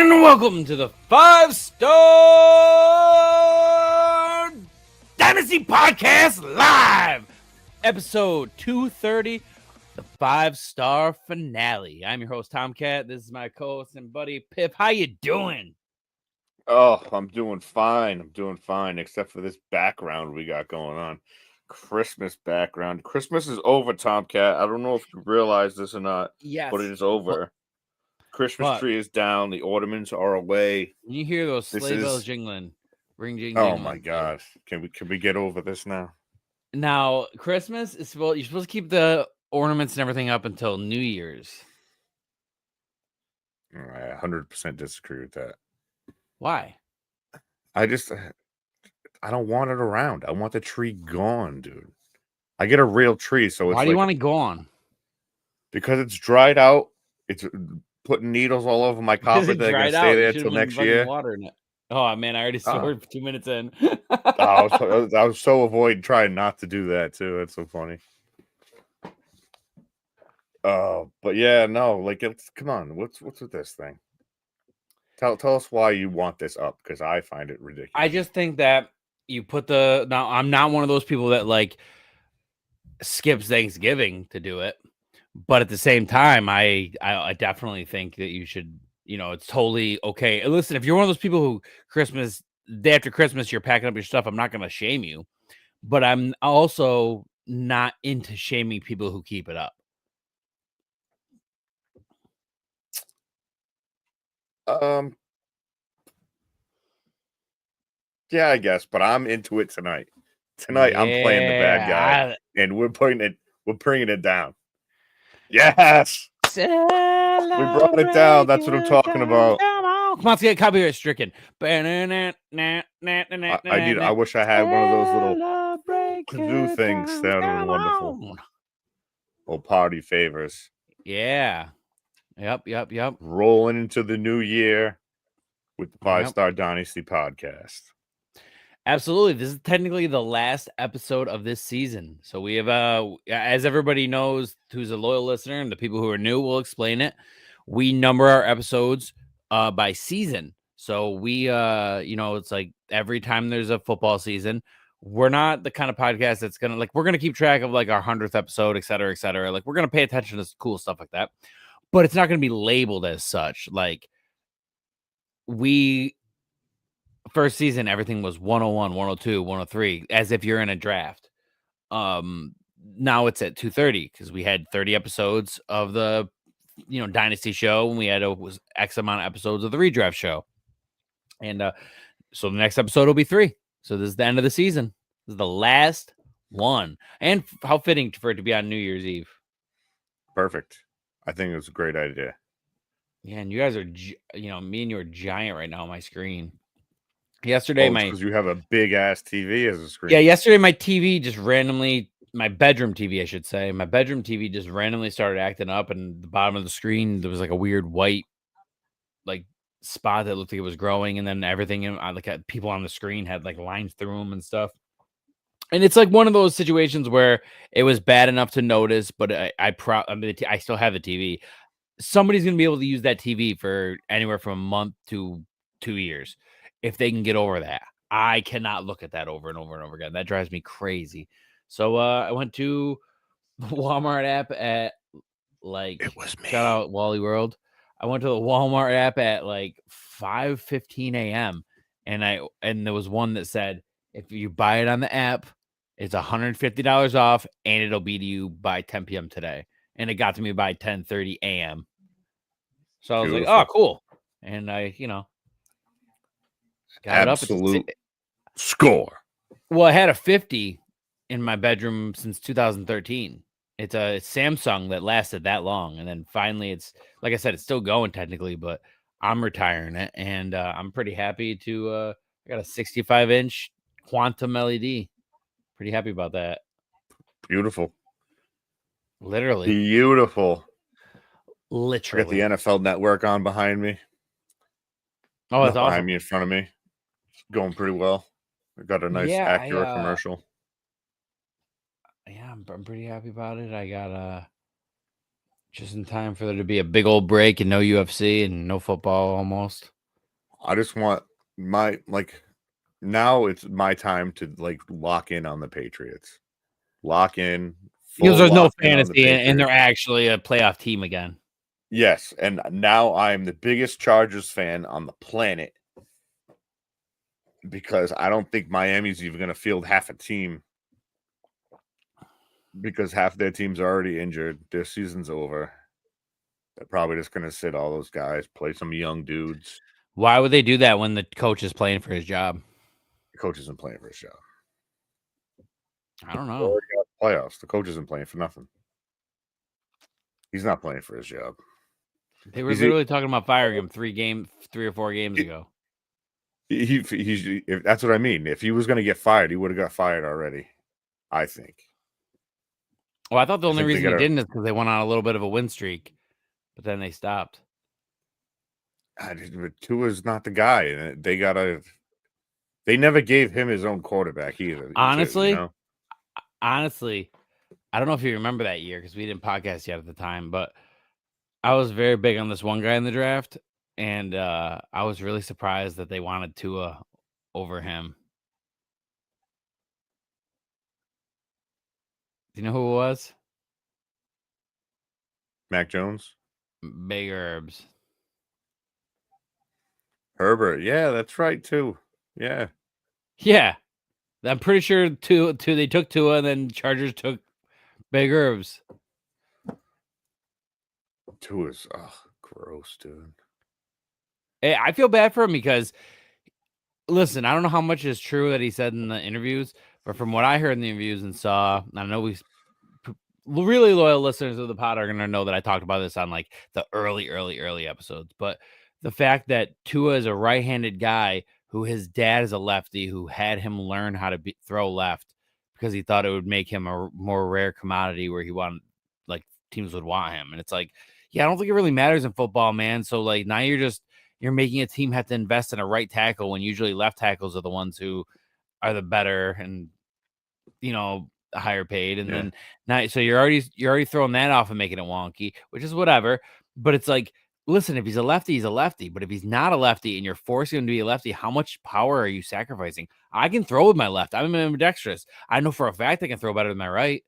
And welcome to the 5-Star Dynasty Podcast Live, episode 230, the 5-Star Finale. I'm your host, Tomcat. This is my co-host and buddy, Pip. How you doing? Oh, I'm doing fine. I'm doing fine, except for this background we got going on. Christmas background. Christmas is over, Tomcat. I don't know if you realize this or not, Yes. but it is over. Christmas tree is down. The ornaments are away. You hear those sleigh bells jingling. Ring, jing, oh my gosh. Can we get over this now? Now, Christmas is you're supposed to keep the ornaments and everything up until New Year's. I 100% disagree with that. Why? I don't want it around. I want the tree gone, dude. I get a real tree, so it's why do you want it gone? Because it's dried out. It's putting needles all over my carpet. They're gonna stay there till next year. Water in it. Oh man, I already scored 2 minutes in. I was so avoiding trying not to do that too. That's so funny. But yeah, no, like come on. What's with this thing? Tell us why you want this up, because I find it ridiculous. I just think that you put now I'm not one of those people that like skips Thanksgiving to do it, but at the same time, I definitely think that you should. You know, it's totally okay. And listen, if you're one of those people who day after Christmas, you're packing up your stuff, I'm not going to shame you, but I'm also not into shaming people who keep it up. Yeah, I guess, but I'm into it tonight. Tonight, I'm playing the bad guy, and we're bringing it down. Yes, we brought it down. That's what I'm talking about. Come on, let's get copyright stricken. I wish I had one of those little kazoo things. That would have been wonderful. Little party favors. Yeah. Yep. Rolling into the new year with the 5-Star Dynasty podcast. Absolutely. This is technically the last episode of this season. So we have, as everybody knows who's a loyal listener, and the people who are new will explain it, we number our episodes by season. So we, it's like every time there's a football season, we're not the kind of podcast that's going to, we're going to keep track of our 100th episode, et cetera, et cetera. We're going to pay attention to cool stuff like that. But it's not going to be labeled as such. First season, everything was 101, 102, 103, as if you're in a draft. Now it's at 230 because we had 30 episodes of the, Dynasty show, and we had X amount of episodes of the redraft show. And so the next episode will be 3. So this is the end of the season. This is the last one. And how fitting for it to be on New Year's Eve. Perfect. I think it was a great idea. Yeah, and you guys are, me and you are giant right now on my screen. Yesterday, because you have a big ass TV as a screen. Yeah, yesterday my TV just randomly, my bedroom TV, I should say, my bedroom TV just randomly started acting up, and the bottom of the screen there was a weird white, spot that looked like it was growing, and then everything, people on the screen had lines through them and stuff. And it's one of those situations where it was bad enough to notice, but I still have the TV. Somebody's gonna be able to use that TV for anywhere from a month to 2 years. If they can get over that. I cannot look at that over and over and over again. That drives me crazy. So I went to the Walmart app at it was me. Shout out Wally World. I went to the Walmart app at 5:15 a.m. and there was one that said if you buy it on the app, it's $150 off and it'll be to you by 10 p.m. today. And it got to me by 10:30 a.m. So I was like, oh, cool. And I, got absolute score. Well, I had a 50 in my bedroom since 2013. It's a Samsung that lasted that long, and then finally, it's like I said, it's still going technically, but I'm retiring it, and I'm pretty happy to. I got a 65-inch Quantum LED. Pretty happy about that. Beautiful. Literally beautiful. Literally. I got the NFL Network on behind me. Oh, that's awesome. Behind me, in front of me. Going pretty well. I got a nice Acura commercial. Yeah, I'm pretty happy about it. I got just in time for there to be a big old break and no UFC and no football almost. I just want now it's my time to lock in on the Patriots. Lock in. Because there's no fantasy, and they're actually a playoff team again. Yes, and now I'm the biggest Chargers fan on the planet because I don't think Miami's even going to field half a team because half their team's already injured. Their season's over. They're probably just going to sit all those guys, play some young dudes. Why would they do that when the coach is playing for his job? The coach isn't playing for his job. I don't know. Playoffs. The coach isn't playing for nothing. He's not playing for his job. They were literally talking about firing him 3 or 4 games ago. If that's what I mean. If he was going to get fired, he would have got fired already, I think. Well, I thought the only reason he didn't is because they went on a little bit of a win streak, but then they stopped. Tua's not the guy. They never gave him his own quarterback either. Honestly, I don't know if you remember that year because we didn't podcast yet at the time, but I was very big on this one guy in the draft, and I was really surprised that they wanted Tua over him. Do you know who it was? Mac Jones? Big Herbs. Herbert. Yeah, that's right, too. Yeah. Yeah. I'm pretty sure they took Tua, and then Chargers took Big Herbs. Tua's gross, dude. Hey, I feel bad for him because, listen, I don't know how much is true that he said in the interviews, but from what I heard in the interviews and saw, I know really loyal listeners of the pod are going to know that I talked about this on like the early episodes. But the fact that Tua is a right-handed guy who his dad is a lefty who had him learn how to throw left because he thought it would make him a more rare commodity where he wanted, like, teams would want him. And it's like, yeah, I don't think it really matters in football, man. So like now you're making a team have to invest in a right tackle when usually left tackles are the ones who are the better and, higher paid. And then now, so you're already throwing that off and making it wonky, which is whatever. But it's like, listen, if he's a lefty, he's a lefty. But if he's not a lefty and you're forcing him to be a lefty, how much power are you sacrificing? I can throw with my left. I'm ambidextrous. I know for a fact I can throw better than my right.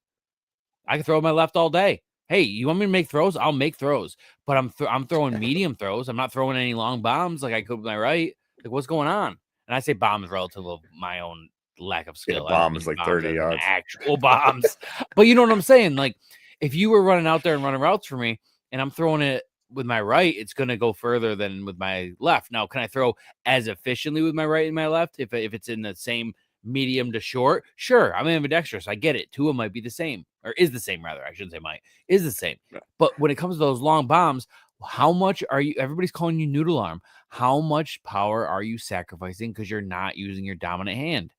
I can throw with my left all day. Hey, you want me to make throws? I'll make throws. But I'm throwing medium throws. I'm not throwing any long bombs like I could with my right. Like, what's going on? And I say bombs relative to my own lack of skill. Yeah, bomb is like 30 yards. Actual bombs. But you know what I'm saying? Like, if you were running out there and running routes for me and I'm throwing it with my right, it's going to go further than with my left. Now, can I throw as efficiently with my right and my left if it's in the same medium to short? Sure, I'm ambidextrous. I get it. Tua might be the same, or is the same, rather. I shouldn't say might. Is the same. But when it comes to those long bombs, how much are you? Everybody's calling you noodle arm. How much power are you sacrificing because you're not using your dominant hand?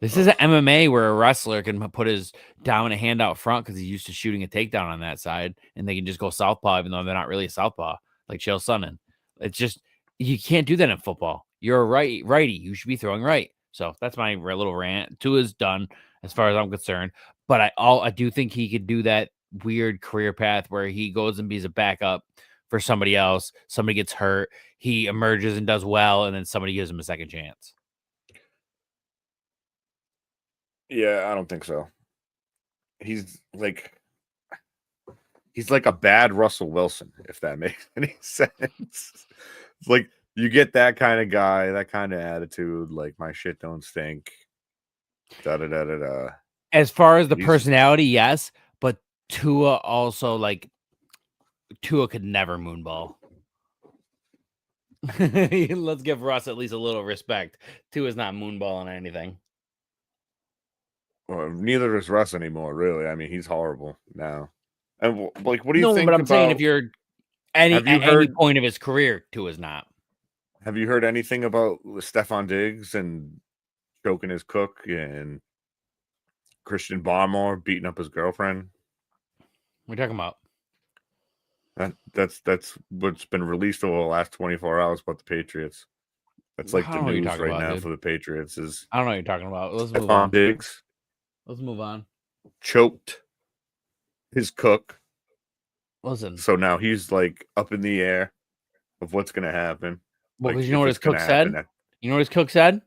This is an MMA where a wrestler can put his dominant hand out front because he's used to shooting a takedown on that side, and they can just go southpaw even though they're not really a southpaw, like Chael Sonnen. It's just, you can't do that in football. You're a righty. You should be throwing right. So that's my little rant. Tua's done as far as I'm concerned, but I do think he could do that weird career path where he goes and be a backup for somebody else. Somebody gets hurt, he emerges and does well, and then somebody gives him a second chance. Yeah, I don't think so. He's like a bad Russell Wilson, if that makes any sense. It's like you get that kind of guy, that kind of attitude, like my shit don't stink. Da. As far as the personality, yes, but Tua also, Tua could never moonball. Let's give Russ at least a little respect. Tua's not moonballing anything. Well, neither is Russ anymore, really. I mean, he's horrible now. And what do you think? But I'm saying if you're any point of his career, Tua's not. Have you heard anything about Stephon Diggs and choking his cook and Christian Barmore beating up his girlfriend? What are you talking about? That's what's been released over the last 24 hours about the Patriots. That's like the news right now for the Patriots. I don't know what you're talking about. Let's move on. Diggs. Let's move on. Choked his cook. Listen. So now he's like up in the air. of what's going to happen. Well, because you know what his cook said? You know what his cook said?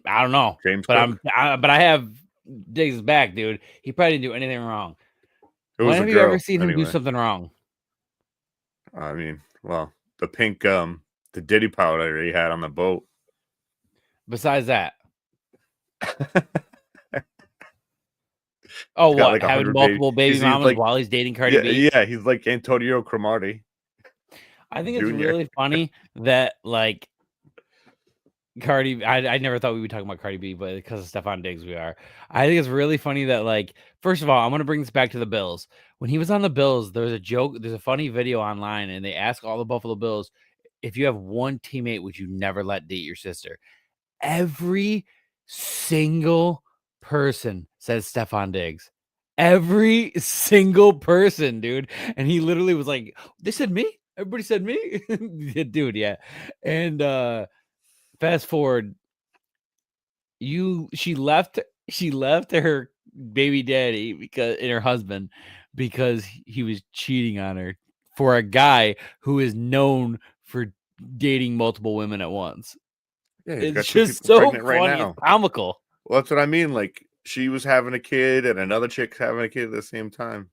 I don't know. James but I have Diggs' back, dude. He probably didn't do anything wrong. When have you ever seen him do something wrong? I mean, well, the pink, the Diddy powder he had on the boat. Besides that. Oh, what? Like having multiple baby mamas while he's dating Cardi B? Yeah, he's like Antonio Cromartie. I think it's really funny that, like, Cardi, I never thought we would talk about Cardi B, but because of Stephon Diggs, we are. I think it's really funny that, like, first of all, I'm going to bring this back to the Bills. When he was on the Bills, there was a joke, there's a funny video online, and they ask all the Buffalo Bills, if you have one teammate, would you never let date your sister? Every single person says Stephon Diggs. Every single person, dude. And he literally was like, they said me? Everybody said me? Dude, yeah. And fast forward, she left her baby daddy and her husband because he was cheating on her for a guy who is known for dating multiple women at once. Yeah, it's just so funny. Right now. It's comical. Well, that's what I mean. Like, she was having a kid and another chick's having a kid at the same time.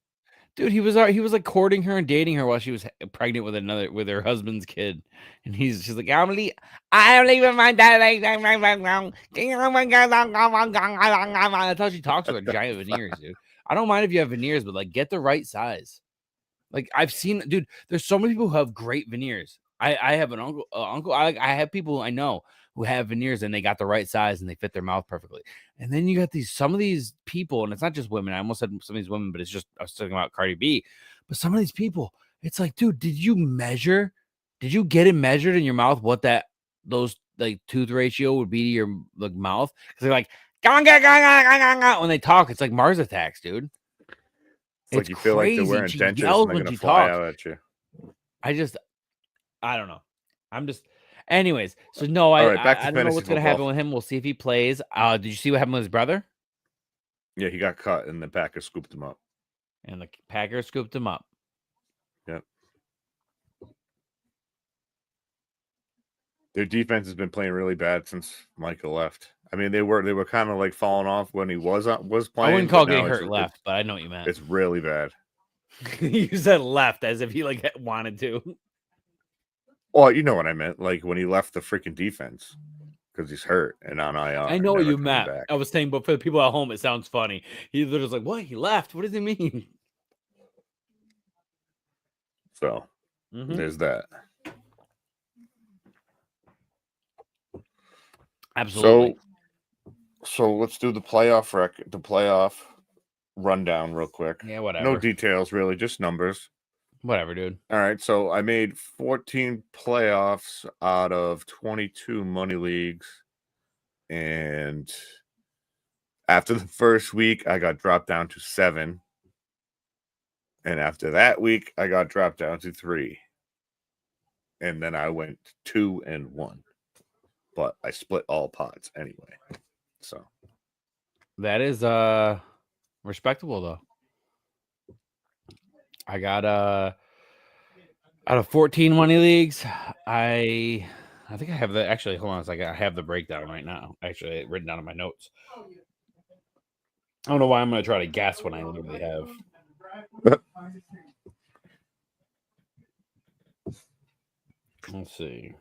Dude, he was like courting her and dating her while she was pregnant with her husband's kid, and she's like, I'm leaving my dad. That's how she talks with her giant veneers, dude. I don't mind if you have veneers, but like, get the right size. Like, I've seen, dude, there's so many people who have great veneers. I have an uncle. I have people I know who have veneers and they got the right size and they fit their mouth perfectly. And then you got some of these people, and it's not just women. I almost said some of these women, but it's just, I was talking about Cardi B. But some of these people, it's like, dude, did you get it measured in your mouth what those like tooth ratio would be to your like mouth? Because they're like, when they talk, it's like Mars attacks, dude. It's like you feel like they're wearing dentures and they're going to fly out at you. I don't know. Anyways, so no, I don't know what's going to happen with him. We'll see if he plays. Did you see what happened with his brother? Yeah, he got cut and the Packers scooped him up. Yep. Their defense has been playing really bad since Michael left. I mean, they were kind of like falling off when he was playing. I wouldn't call getting hurt left, but I know what you meant. It's really bad. You said left as if he like wanted to. Well, you know what I meant. Like when he left the freaking defense because he's hurt and on IR. I know what you meant. I was saying, but for the people at home, it sounds funny. He literally was like, "What? He left? What does he mean?" So there's that. Absolutely. So let's do the playoff rundown real quick. Yeah, whatever. No details really, just numbers. Whatever, dude. All right, so I made 14 playoffs out of 22 money leagues, and after the first week, I got dropped down to 7, and after that week, I got dropped down to 3, and then I went 2-1, but I split all pots anyway. So that is respectable though. I got out of 14 money leagues. I think I have the actually hold on a second. I have the breakdown right now. Actually written down in my notes. I don't know why I'm gonna try to guess when I literally have. Let's see.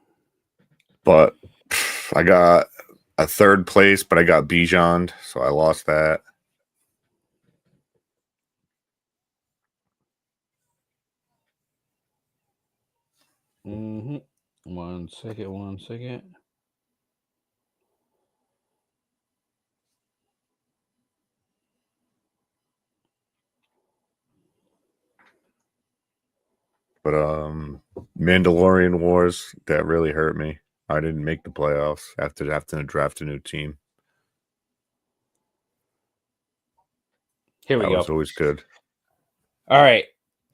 But I got a third place, but I got Bijan, so I lost that. One second. But Mandalorian Wars, that really hurt me. I didn't make the playoffs after having to draft a new team. Here we go. That was always good. All right.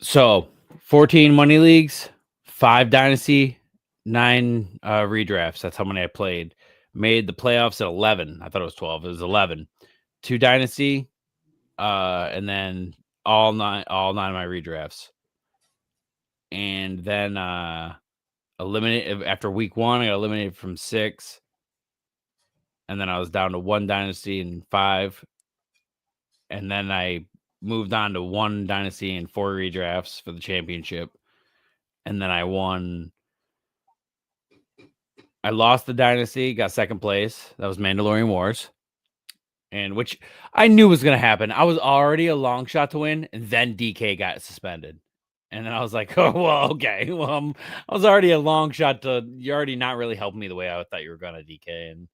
So 14 money leagues, 5 Dynasty, 9 redrafts. That's how many I played. Made the playoffs at 11. I thought it was 12. It was 11. 2 Dynasty, and then all nine of my redrafts. and then eliminated after week 1. I got eliminated from 6, and then I was down to 1 dynasty and 5, and then I moved on to 1 dynasty and 4 redrafts for the championship, and then I won. I lost the dynasty, got 2nd place. That was Mandalorian Wars, and which I knew was going to happen. I was already a long shot to win, and then DK got suspended. And then I was like, oh, well, okay. Well, I was already a long shot to, you're already not really helping me the way I thought you were going to, DK. And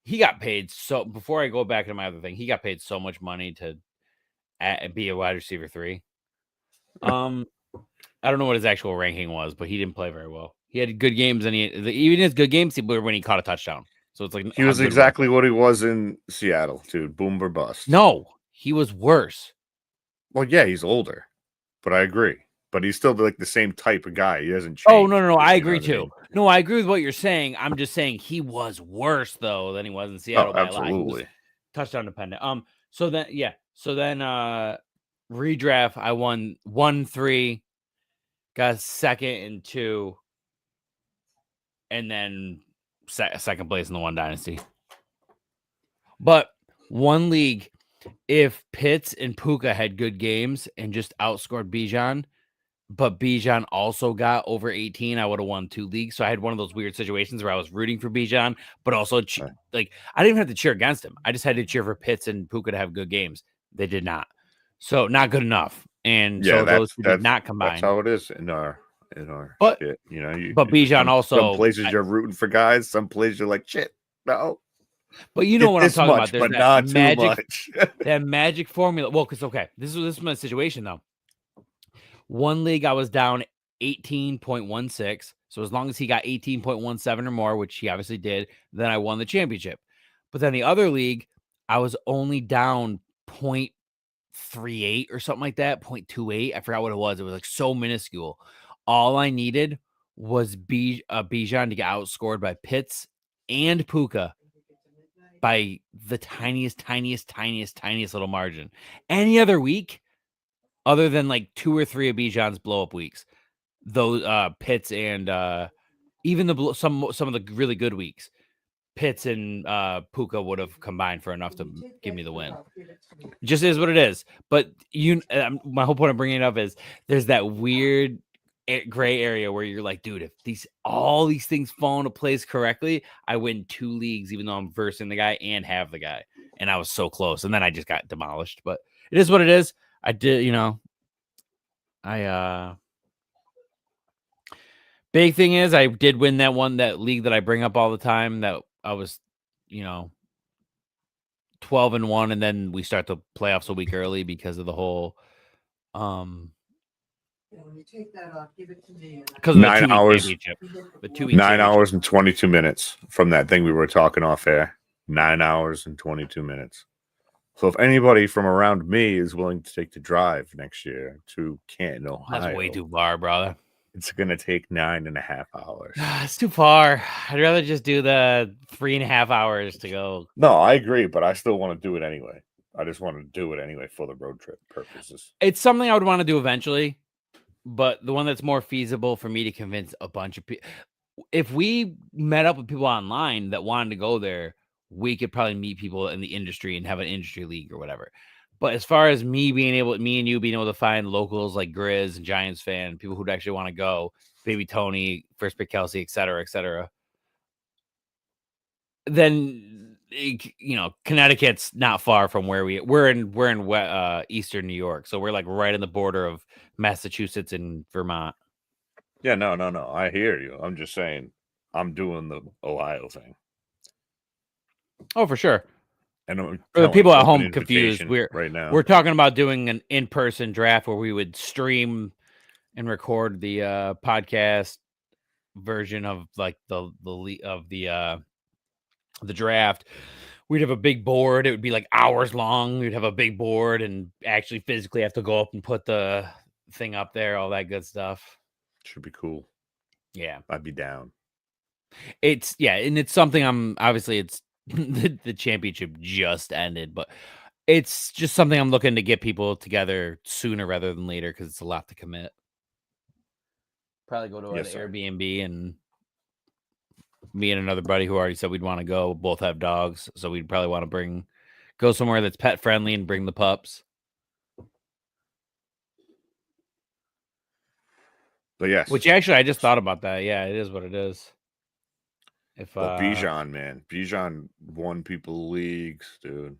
he got paid. So before I go back to my other thing, he got paid so much money to be a wide receiver 3. I don't know what his actual ranking was, but he didn't play very well. He had good games, and even his good games, when he caught a touchdown. So it's like he was exactly what he was in Seattle, dude. Boom or bust. No, he was worse. Well, yeah, he's older, but I agree. But he's still like the same type of guy. He hasn't changed. Oh, no. I agree too. I mean? No, I agree with what you're saying. I'm just saying he was worse though than he was in Seattle. Oh, absolutely. Touchdown dependent. So then redraft, I won 1-3, got 2nd and 2, and then 2nd place in the 1 dynasty. But 1 league, if Pitts and Puka had good games and just outscored Bijan, but Bijan also got over 18, I would have won 2 leagues. So I had one of those weird situations where I was rooting for Bijan, but also like I didn't even have to cheer against him. I just had to cheer for Pitts and Puka to have good games. They did not. So not good enough. And so those did not combine. That's how it is in our but shit, you know. But Bijan also, some places you're rooting for guys, some places you're like, shit, no. But you know what I'm talking about. There's that magic, that magic formula. Well, because this is my situation though. 1 league, I was down 18.16. So as long as he got 18.17 or more, which he obviously did, then I won the championship. But then the other league, I was only down 0.38 or something like that, 0.28. I forgot what it was. It was like so minuscule. All I needed was Bijan to get outscored by Pitts and Puka by the tiniest little margin. Any other week, other than like 2 or 3 of Bijan's blow up weeks, those Pitts and even some of the really good weeks, Pitts and Puka would have combined for enough to give me the win. It just is what it is. But my whole point of bringing it up is there's that weird gray area where you're like, dude, if all these things fall into place correctly, I win 2 leagues, even though I'm versing the guy and have the guy. And I was so close. And then I just got demolished. But it is what it is. I did, big thing is I did win that league that I bring up all the time, that I was, 12-1, and then we start the playoffs a week early because of the whole, when you take that off, give it to me. Because 9 hours, 9 hours and 22 minutes from that thing we were talking off air. 9 hours and 22 minutes. So if anybody from around me is willing to take the drive next year to Canton, Ohio, that's way too far, brother. It's going to take 9.5 hours. It's too far. I'd rather just do the 3.5 hours to go. No, I agree, but I still want to do it anyway. I just want to do it anyway for the road trip purposes. It's something I would want to do eventually, but the one that's more feasible for me to convince a bunch of people. If we met up with people online that wanted to go there, we could probably meet people in the industry and have an industry league or whatever. But as far as me and you being able to find locals like Grizz and Giants fan, people who'd actually want to go, Baby Tony, First Pick Kelsey, et cetera, then, Connecticut's not far from where we're in Eastern New York. So we're like right in the border of Massachusetts and Vermont. Yeah, no. I hear you. I'm just saying I'm doing the Ohio thing. Oh, for sure. And for the people at home confused, we're talking about doing an in-person draft where we would stream and record the podcast version of like the draft. We'd have a big board. It would be like hours long. We'd have a big board and actually physically have to go up and put the thing up there, all that good stuff. Should be cool. Yeah. I'd be down. And it's something it's the championship just ended, but it's just something I'm looking to get people together sooner rather than later because it's a lot to commit. Probably go to Yes, an Airbnb, and me and another buddy who already said we'd want to go. Both have dogs, so we'd probably want to go somewhere that's pet friendly and bring the pups. But yes, which actually I just thought about that. Yeah, it is what it is. But Bijan, man, Bijan won people leagues, dude.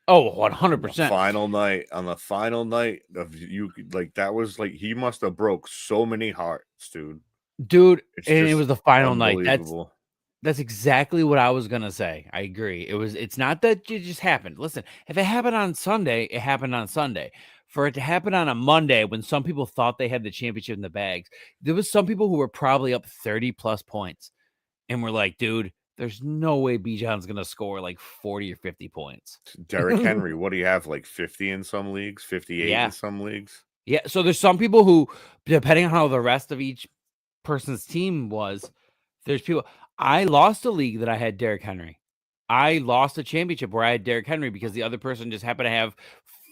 Oh, 100%. On the final night of you, like that was like he must have broke so many hearts, dude. Dude, and it was the final night. Unbelievable. That's exactly what I was gonna say. I agree. It's not that it just happened. Listen, if it happened on Sunday, it happened on Sunday. For it to happen on a Monday when some people thought they had the championship in the bags, there was some people who were probably up 30 plus points and were like, dude, there's no way Bijan's gonna score like 40 or 50 points. Derrick Henry, what do you have? Like 50 in some leagues, 58 in some leagues? Yeah. So there's some people who, depending on how the rest of each person's team was, there's people. I lost a league that I had Derrick Henry. I lost a championship where I had Derrick Henry because the other person just happened to have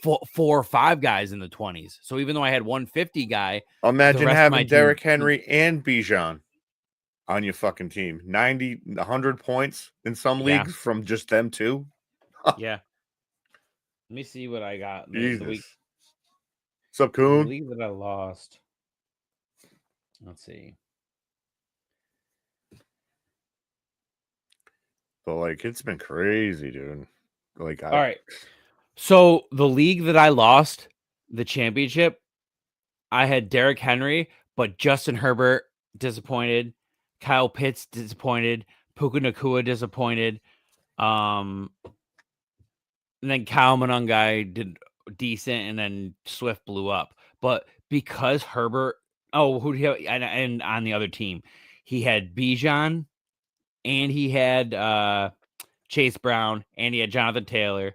four or five guys in the 20s. So even though I had 150 guy, imagine having Derrick Henry and Bijan on your fucking team. 90, 100 points in some leagues from just them two. Yeah. Let me see what I got. Jesus. The week. What's up, Coon? The league that I lost. Let's see. But like, it's been crazy, dude. Like, all right. So the league that I lost, the championship, I had Derrick Henry, but Justin Herbert disappointed, Kyle Pitts disappointed, Puka Nacua disappointed, and then Kyle Monangai did decent, and then Swift blew up. But because Herbert, who do you have? And on the other team, he had Bijan, and he had Chase Brown, and he had Jonathan Taylor.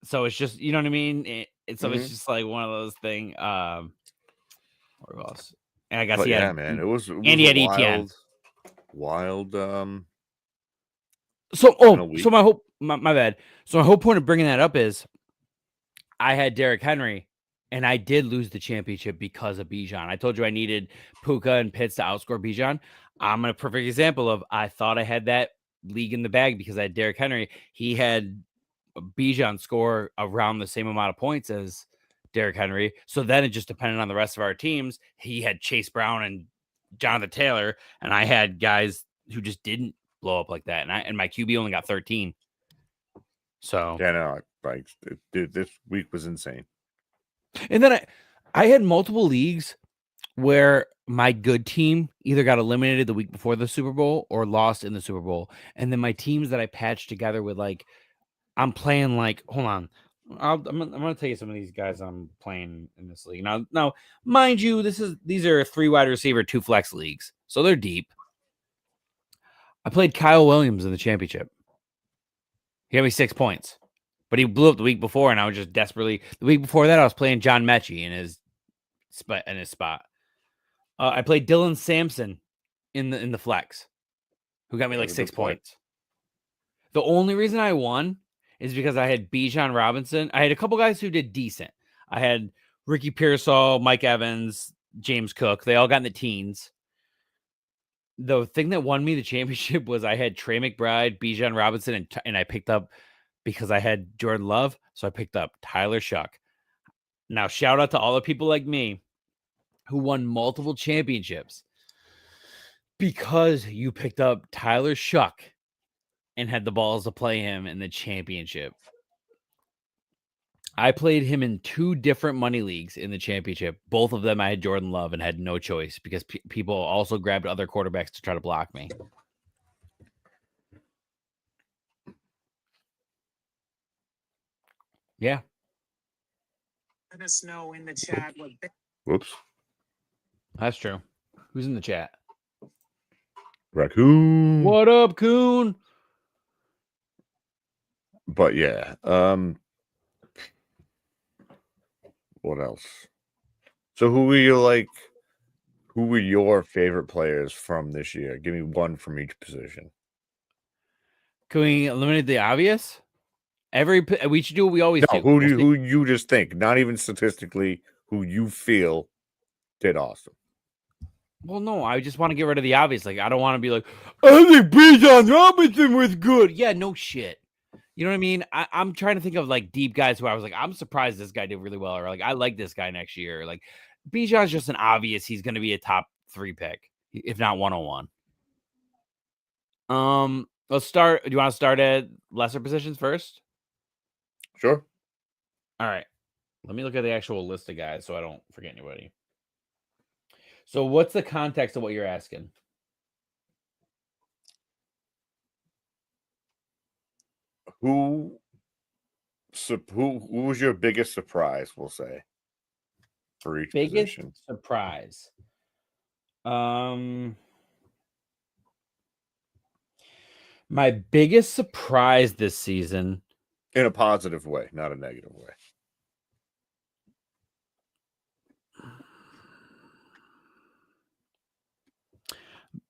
So it's just, you know what I mean? It's just like one of those things. What else? And I guess man, it was and he had ETN. Wild. So my bad. So my whole point of bringing that up is I had Derrick Henry, and I did lose the championship because of Bijan. I told you I needed Puka and Pitts to outscore Bijan. I'm a perfect example of I thought I had that league in the bag because I had Derrick Henry. He had Bijan score around the same amount of points as Derrick Henry. So then it just depended on the rest of our teams. He had Chase Brown and Jonathan Taylor, and I had guys who just didn't blow up like that. And my QB only got 13. So yeah, no, like, dude, this week was insane. And then I had multiple leagues where my good team either got eliminated the week before the Super Bowl or lost in the Super Bowl. And then my teams that I patched together with, like, I'm playing like, hold on. I'm going to tell you some of these guys I'm playing in this league. Now, mind you, these are 3 wide receiver, 2 flex leagues. So they're deep. I played Kyle Williams in the championship. He got me 6 points, but he blew up the week before, and I was just desperately. The week before that, I was playing John Mechie in his spot. I played Dylan Sampson in the flex, who got me like 6 points. The only reason I won is because I had Bijan Robinson. I had a couple guys who did decent. I had Ricky Pearsall, Mike Evans, James Cook. They all got in the teens. The thing that won me the championship was I had Trey McBride, Bijan Robinson, and I picked up, because I had Jordan Love, so I picked up Tyler Shuck. Now, shout out to all the people like me who won multiple championships because you picked up Tyler Shuck and had the balls to play him in the championship. I played him in 2 different money leagues in the championship. Both of them I had Jordan Love and had no choice because people also grabbed other quarterbacks to try to block me. Yeah. Let us know in the chat what. Whoops. That's true. Who's in the chat? Raccoon. What up, Coon? But yeah, what else? So who were your favorite players from this year? Give me one from each position. Can we eliminate the obvious? We should do what we always do. Who you just think, not even statistically, who you feel did awesome. Well, no, I just want to get rid of the obvious. Like, I don't want to be like, I think Bijan Robinson was good. Yeah, no shit. You know what I mean? I'm trying to think of like deep guys who I was like, I'm surprised this guy did really well, or like I like this guy next year. Like Bijan's just an obvious. He's going to be a top 3 pick, if not 101. Let's start. Do you want to start at lesser positions first? Sure. All right. Let me look at the actual list of guys so I don't forget anybody. So what's the context of what you're asking? Who was your biggest surprise, we'll say, for each position? Surprise. My biggest surprise this season, in a positive way, not a negative way.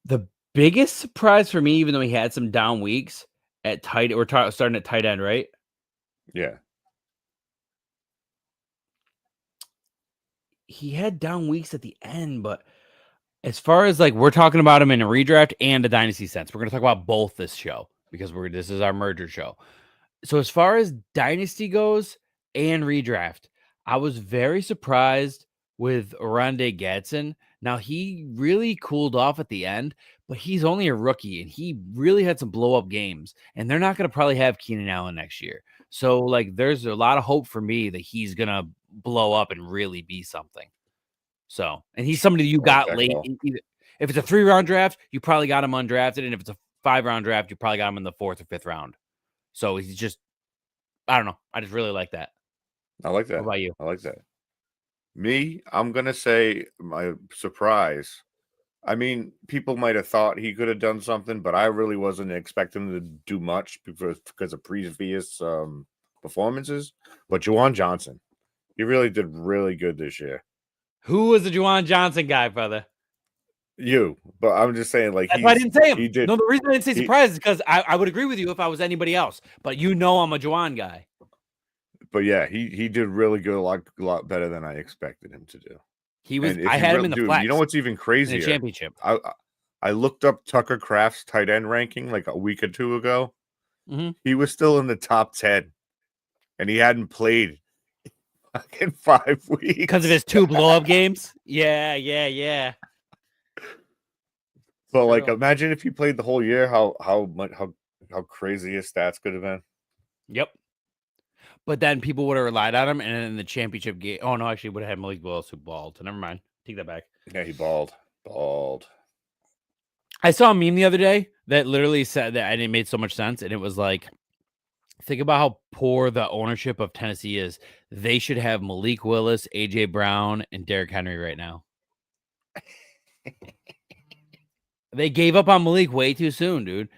The biggest surprise for me, even though he had some down weeks at tight, we're starting at tight end, right? Yeah. He had down weeks at the end, but as far as like we're talking about him in a redraft and a dynasty sense, we're going to talk about both this show because this is our merger show. So as far as dynasty goes and redraft, I was very surprised with Oronde Gadsden. Now he really cooled off at the end, but he's only a rookie and he really had some blow up games. And they're not going to probably have Keenan Allen next year. So like there's a lot of hope for me that he's going to blow up and really be something. So, and he's somebody you got late. If it's a 3-round draft, you probably got him undrafted. And if it's a 5-round draft, you probably got him in the 4th or 5th round. So he's just, I don't know. I just really like that. I like that. What about you? I like that. Me, I'm going to say my surprise. I mean, people might have thought he could have done something, but I really wasn't expecting him to do much because of previous performances. But Juwan Johnson, he really did really good this year. Who was the Juwan Johnson guy, brother? You, but I'm just saying, like, that's why I didn't say him. He did. No, the reason I didn't say surprise is because I would agree with you if I was anybody else. But you know, I'm a Juwan guy. But yeah, he did really good, a lot better than I expected him to do. He was. I had him in the flex. You know what's even crazier? In the championship. I looked up Tucker Kraft's tight end ranking like a week or two ago. Mm-hmm. He was still in the top 10, and he hadn't played in 5 weeks because of his 2 blow-up games. Yeah. So, like, imagine if he played the whole year, how crazy his stats could have been. Yep. But then people would have relied on him, and in the championship game, oh no, actually would have had Malik Willis who balled. So never mind, take that back. Yeah, he balled. I saw a meme the other day that literally said that, and it made so much sense. And it was like, think about how poor the ownership of Tennessee is. They should have Malik Willis, AJ Brown, and Derrick Henry right now. They gave up on Malik way too soon, dude.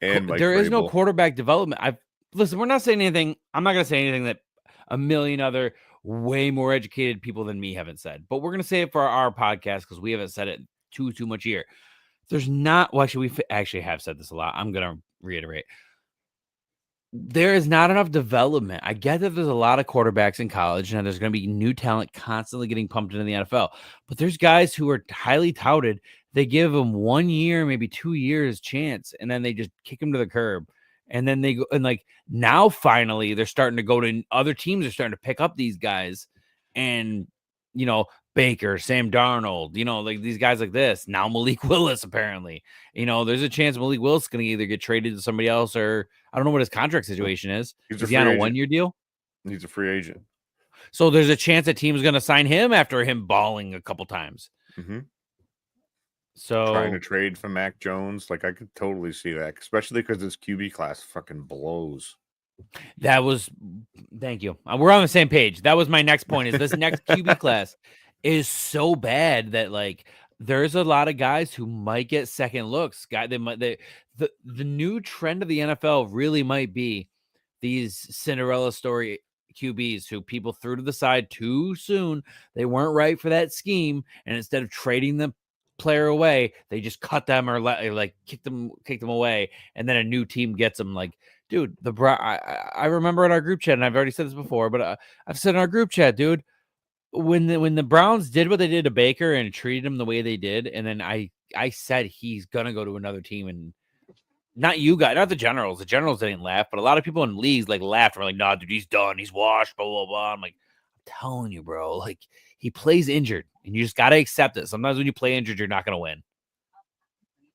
And there is no quarterback development. Listen, we're not saying anything. I'm not going to say anything that a million other way more educated people than me haven't said. But we're going to say it for our podcast because we haven't said it too much here. There's not. Well, actually, we actually have said this a lot. I'm going to reiterate. There is not enough development. I get that there's a lot of quarterbacks in college and there's going to be new talent constantly getting pumped into the NFL. But there's guys who are highly touted. They give them 1 year, maybe 2 years chance, and then they just kick them to the curb. And then they go, and like now finally they're starting to go to other teams are starting to pick up these guys. And, you know, Baker, Sam Darnold, you know, like these guys like this. Now Malik Willis, apparently. You know, there's a chance Malik Willis is going to either get traded to somebody else or I don't know what his contract situation is. Is he on a 1-year deal? He's a free agent. So there's a chance a team's going to sign him after him balling a couple times. Mm-hmm. So trying to trade for Mac Jones, like I could totally see that, especially because this QB class fucking blows. Thank you. We're on the same page. That was my next point. Is this next QB class is so bad that like there's a lot of guys who might get second looks. The new trend of the NFL really might be these Cinderella story QBs who people threw to the side too soon. They weren't right for that scheme, and instead of trading the player away, they just cut them or like kick them away, and then a new team gets them. Like, dude, I remember in our group chat, and I've already said this before, but I've said in our group chat, dude, when the Browns did what they did to Baker and treated him the way they did, and then I said he's gonna go to another team, and not you guys, not the Generals. The Generals didn't laugh, but a lot of people in leagues like laughed. Were like, "Nah, dude, he's done. He's washed." Blah blah blah. I'm like, I'm telling you, bro. Like he plays injured, and you just gotta accept it. Sometimes when you play injured, you're not gonna win.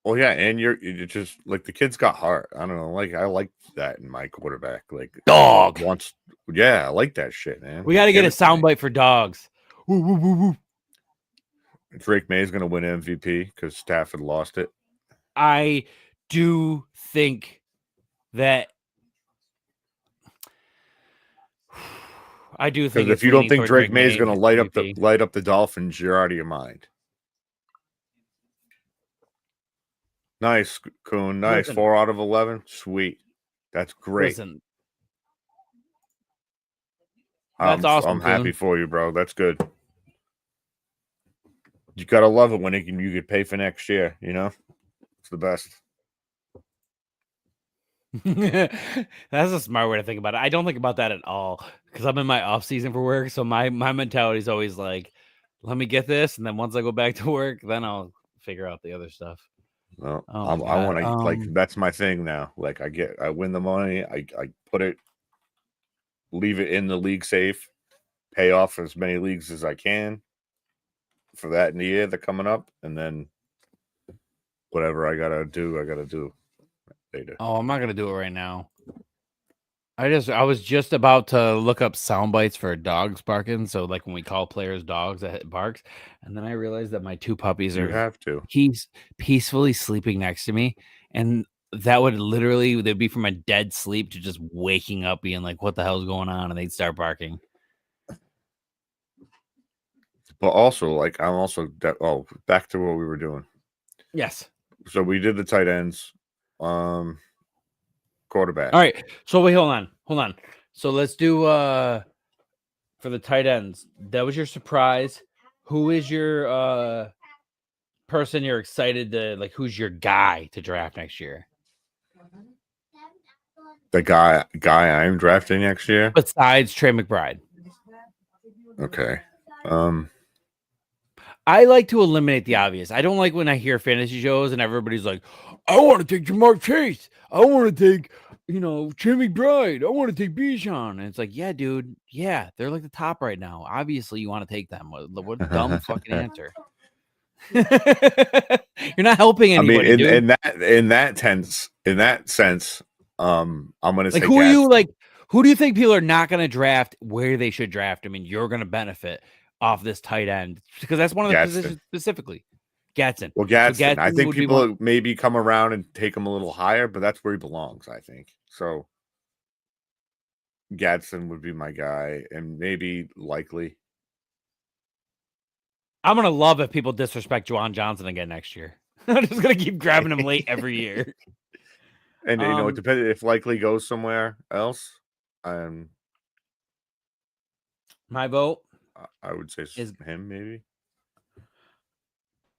Well, yeah, and you're just like the kid's got heart. I don't know, like I like that in my quarterback. Like dog wants, yeah, I like that shit, man. We got to get a soundbite for dogs. Woo, woo, woo, woo. Drake May's gonna win MVP because Stafford lost it. I do think that. I do think if you don't think Drake May is going to light up the Dolphins, you're out of your mind. Nice, Kuhn. Nice. Listen, 4 out of 11. Sweet. That's great. Listen, that's awesome. I'm happy for you, bro. That's good. You gotta love it when you get paid for next year. You know, it's the best. That's a smart way to think about it. I don't think about that at all because I'm in my off season for work. So my mentality is always like, let me get this, and then once I go back to work, then I'll figure out the other stuff. Well, I want to like that's my thing now. Like I win the money, I put it, leave it in the league safe, pay off as many leagues as I can for that in the year they're coming up, and then whatever I gotta do later. Oh, I'm not gonna do it right now. I was just about to look up sound bites for dogs barking. So like when we call players dogs that barks, and then I realized that my 2 puppies he's peacefully sleeping next to me, and that would literally they'd be from a dead sleep to just waking up being like, what the hell's going on? And they'd start barking. But also, like I'm also back to what we were doing. Yes. So we did the tight ends. Quarterback. All right. So wait, hold on. So let's do for the tight ends. That was your surprise. Who is your person you're excited to like? Who's your guy to draft next year? The guy I'm drafting next year, besides Trey McBride. Okay. I like to eliminate the obvious. I don't like when I hear fantasy shows and everybody's like, I want to take Jamar Chase. I want to take, Trey McBride. I want to take Bijan. And it's like, yeah, dude. Yeah, they're like the top right now. Obviously, you want to take them. What a dumb fucking answer. You're not helping anybody. I mean, in that sense, I'm gonna say who do you think people are not gonna draft where they should draft? I mean, you're gonna benefit off this tight end because that's one of the positions specifically. Gadsden. Well, Gadsden. I think people maybe come around and take him a little higher, but that's where he belongs, I think. So Gadsden would be my guy, and maybe likely. I'm gonna love if people disrespect Juwan Johnson again next year. I'm just gonna keep grabbing him late every year. And it depends if likely goes somewhere else. My vote, I would say is him maybe.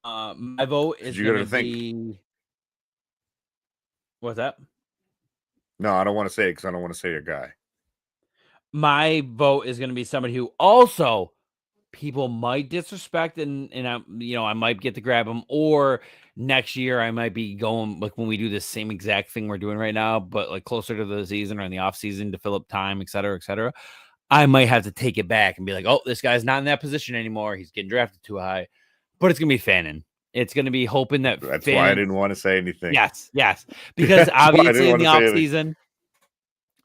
My vote is going to be. What's that? No, I don't want to say it because I don't want to say your guy. My vote is going to be somebody who also people might disrespect, and I might get to grab him, or next year I might be going like when we do the same exact thing we're doing right now, but like closer to the season or in the off season to fill up time, et cetera, et cetera. I might have to take it back and be like, oh, this guy's not in that position anymore. He's getting drafted too high. But it's going to be Fannin. It's going to be hoping that that's why I didn't want to say anything. Yes. Because obviously in the offseason,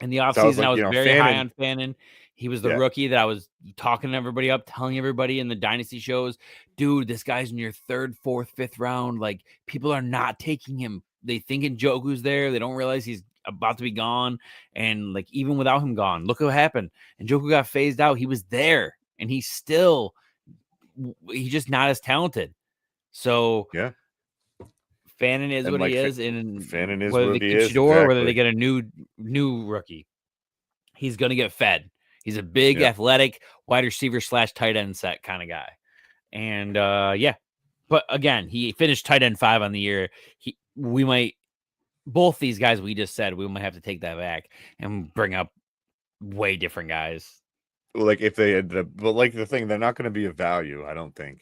I was very high on Fannin. He was the rookie that I was talking everybody up, telling everybody in the Dynasty shows, dude, this guy's in your 3rd, 4th, 5th round. Like, people are not taking him. They think Njoku's there. They don't realize he's about to be gone. And, like, even without him gone, look what happened. Njoku got phased out. He was there. And he's just not as talented. So, yeah. Fannin is what he is. And Fannin is whether what they he get is. Shador, exactly. Whether they get a new rookie, he's going to get fed. He's a big, athletic wide receiver / tight end set kind of guy. And but again, he finished tight end 5 on the year. Both these guys we just said, we might have to take that back and bring up way different guys. like if they had, but like the thing, they're not going to be a value, I don't think,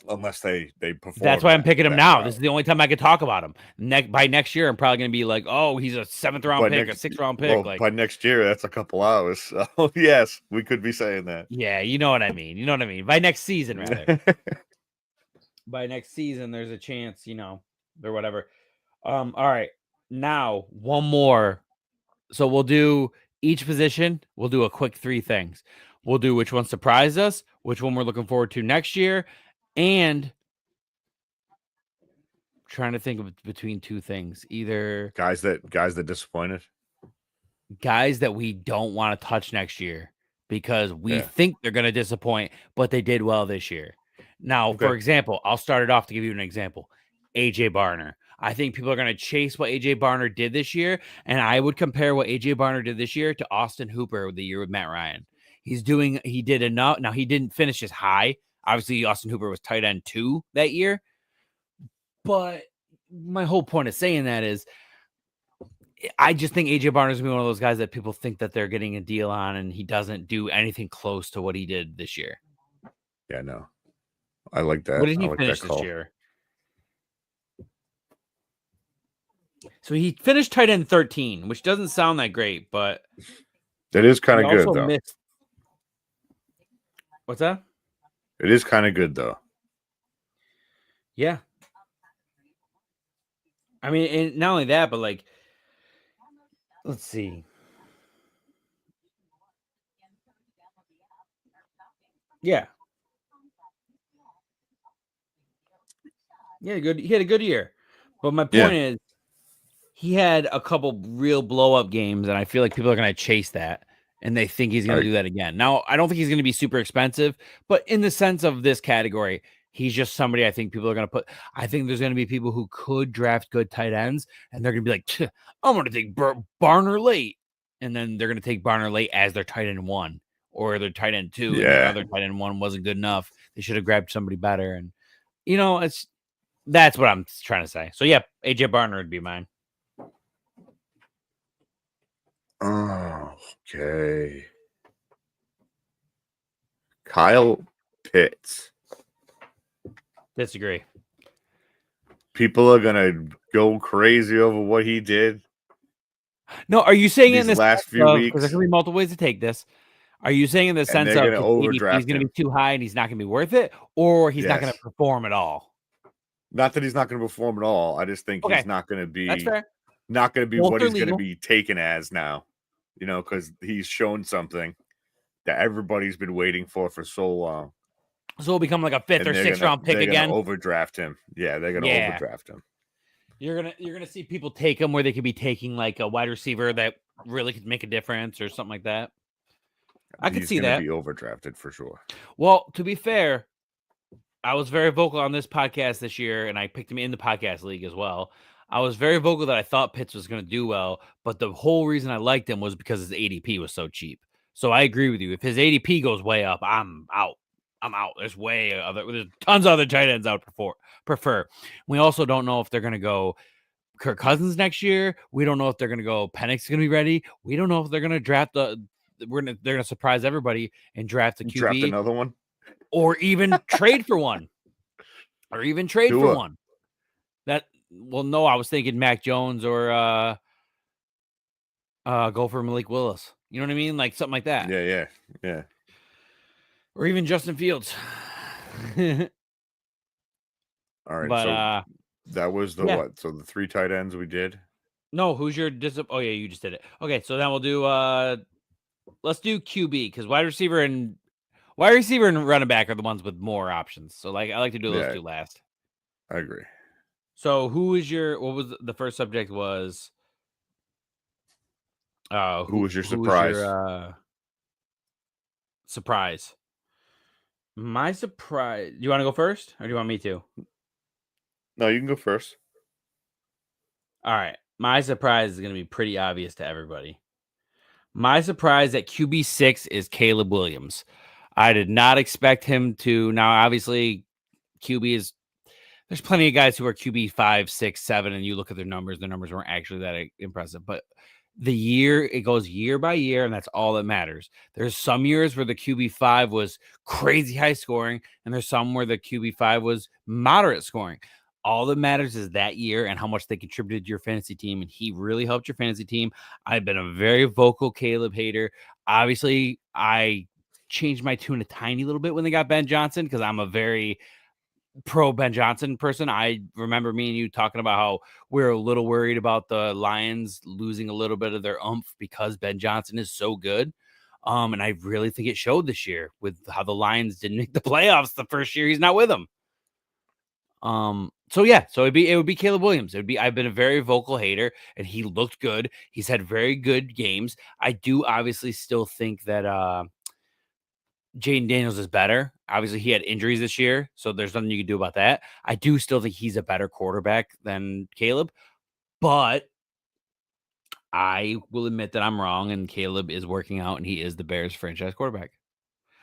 unless they perform. That's why I'm picking him now. This is the only time I could talk about him. By next year, I'm probably going to be like, oh, he's a 7th round pick, a 6th round pick. Well, like by next year, that's a couple hours. So yes, we could be saying that. Yeah, you know what I mean. You know what I mean. By next season, rather. By next season, there's a chance, or whatever. All right. Now, one more. So we'll do each position. We'll do a quick 3 things. We'll do which one surprised us, which one we're looking forward to next year, and trying to think of between 2 things. Either guys that disappointed, guys that we don't want to touch next year because we think they're going to disappoint, but they did well this year. Now, for example, I'll start it off to give you an example. AJ Barner. I think people are going to chase what AJ Barner did this year, and I would compare what AJ Barner did this year to Austin Hooper the year with Matt Ryan. He did enough. Now, he didn't finish as high. Obviously, Austin Hooper was tight end 2 that year. But my whole point of saying that is I just think AJ Barner is going to be one of those guys that people think that they're getting a deal on, and he doesn't do anything close to what he did this year. Yeah, no. I like that. What did he finish this year? So he finished tight end 13, which doesn't sound that great, but it is kind of good, though. What's that? It is kind of good, though. Yeah. I mean, and not only that, but like, let's see. Yeah. Yeah, good. He had a good year. But my point is, he had a couple real blow-up games, and I feel like people are going to chase that, and they think he's going to do that again. Now, I don't think he's going to be super expensive, but in the sense of this category, he's just somebody I think people are going to put. I think there's going to be people who could draft good tight ends, and they're going to be like, I'm going to take Barner late. And then they're going to take Barner late as their tight end 1 or their tight end 2, and their other tight end 1 wasn't good enough. They should have grabbed somebody better. And, that's what I'm trying to say. So, yeah, AJ Barner would be mine. Okay. Kyle Pitts. Disagree. People are gonna go crazy over what he did. No, are you saying in this last few weeks? Because there can be multiple ways to take this. Are you saying in the sense of he's going to be too high and he's not going to be worth it, or he's not going to perform at all? Not that he's not going to perform at all. I just think he's not going to be. That's fair. Not going to be what he's going to be taken as now. Because he's shown something that everybody's been waiting for so long. So he'll become like a 5th or 6th round pick again. Overdraft him. Yeah, they're gonna overdraft him. You're gonna see people take him where they could be taking like a wide receiver that really could make a difference or something like that. I could see that. Be overdrafted for sure. Well, to be fair, I was very vocal on this podcast this year, and I picked him in the podcast league as well. I was very vocal that I thought Pitts was going to do well, but the whole reason I liked him was because his ADP was so cheap. So I agree with you. If his ADP goes way up, I'm out. There's tons of other tight ends I would prefer. We also don't know if they're going to go Kirk Cousins next year. We don't know if they're going to go Penix is going to be ready. We don't know if they're going to draft they're going to surprise everybody and draft a QB. Draft another one, or even trade for one, No, I was thinking Mac Jones or go for Malik Willis. You know what I mean? Like something like that. Yeah. Or even Justin Fields. All right. But so that was the what? So the 3 tight ends we did. No, who's your Oh yeah, you just did it. Okay, so then we'll do let's do QB because wide receiver and running back are the ones with more options. So like I like to do those 2 last. I agree. So who is what was the first subject was who was your surprise? Surprise. My surprise. Do you want to go first or do you want me to? No, you can go first. All right. My surprise is going to be pretty obvious to everybody. My surprise at QB 6 is Caleb Williams. I did not expect him to. Now, obviously, QB is. There's plenty of guys who are QB 5, 6, 7, and you look at their numbers. Their numbers weren't actually that impressive. But it goes year by year, and that's all that matters. There's some years where the QB5 was crazy high scoring, and there's some where the QB5 was moderate scoring. All that matters is that year and how much they contributed to your fantasy team, and he really helped your fantasy team. I've been a very vocal Caleb hater. Obviously, I changed my tune a tiny little bit when they got Ben Johnson because I'm a very pro Ben Johnson person. I remember me and you talking about how we're a little worried about the Lions losing a little bit of their oomph because Ben Johnson is so good. And I really think it showed this year with how the Lions didn't make the playoffs the first year he's not with them. So it would be Caleb Williams. I've been a very vocal hater, and he looked good. He's had very good games. I do obviously still think that Jaden Daniels is better. Obviously, he had injuries this year, so there's nothing you can do about that. I do still think he's a better quarterback than Caleb, but I will admit that I'm wrong, and Caleb is working out, and he is the Bears franchise quarterback.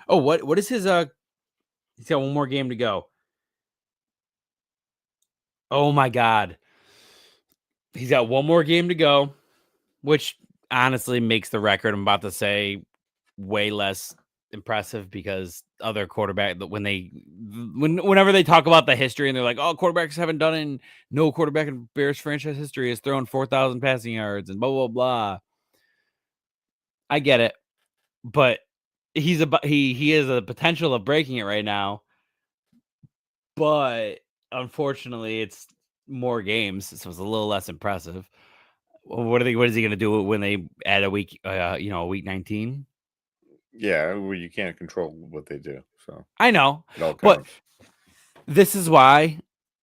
Oh, what is his he's got one more game to go. Oh my God. He's got one more game to go, which honestly makes the record I'm about to say way less impressive because other quarterback whenever they talk about the history and they're like, oh, quarterbacks haven't done it, and no quarterback in Bears franchise history has thrown 4,000 passing yards and blah blah blah. I get it, but he has a potential of breaking it right now, but unfortunately it's more games, so it's a little less impressive. What is he going to do when they add a week week 19? Yeah, well, you can't control what they do. So I know, but this is why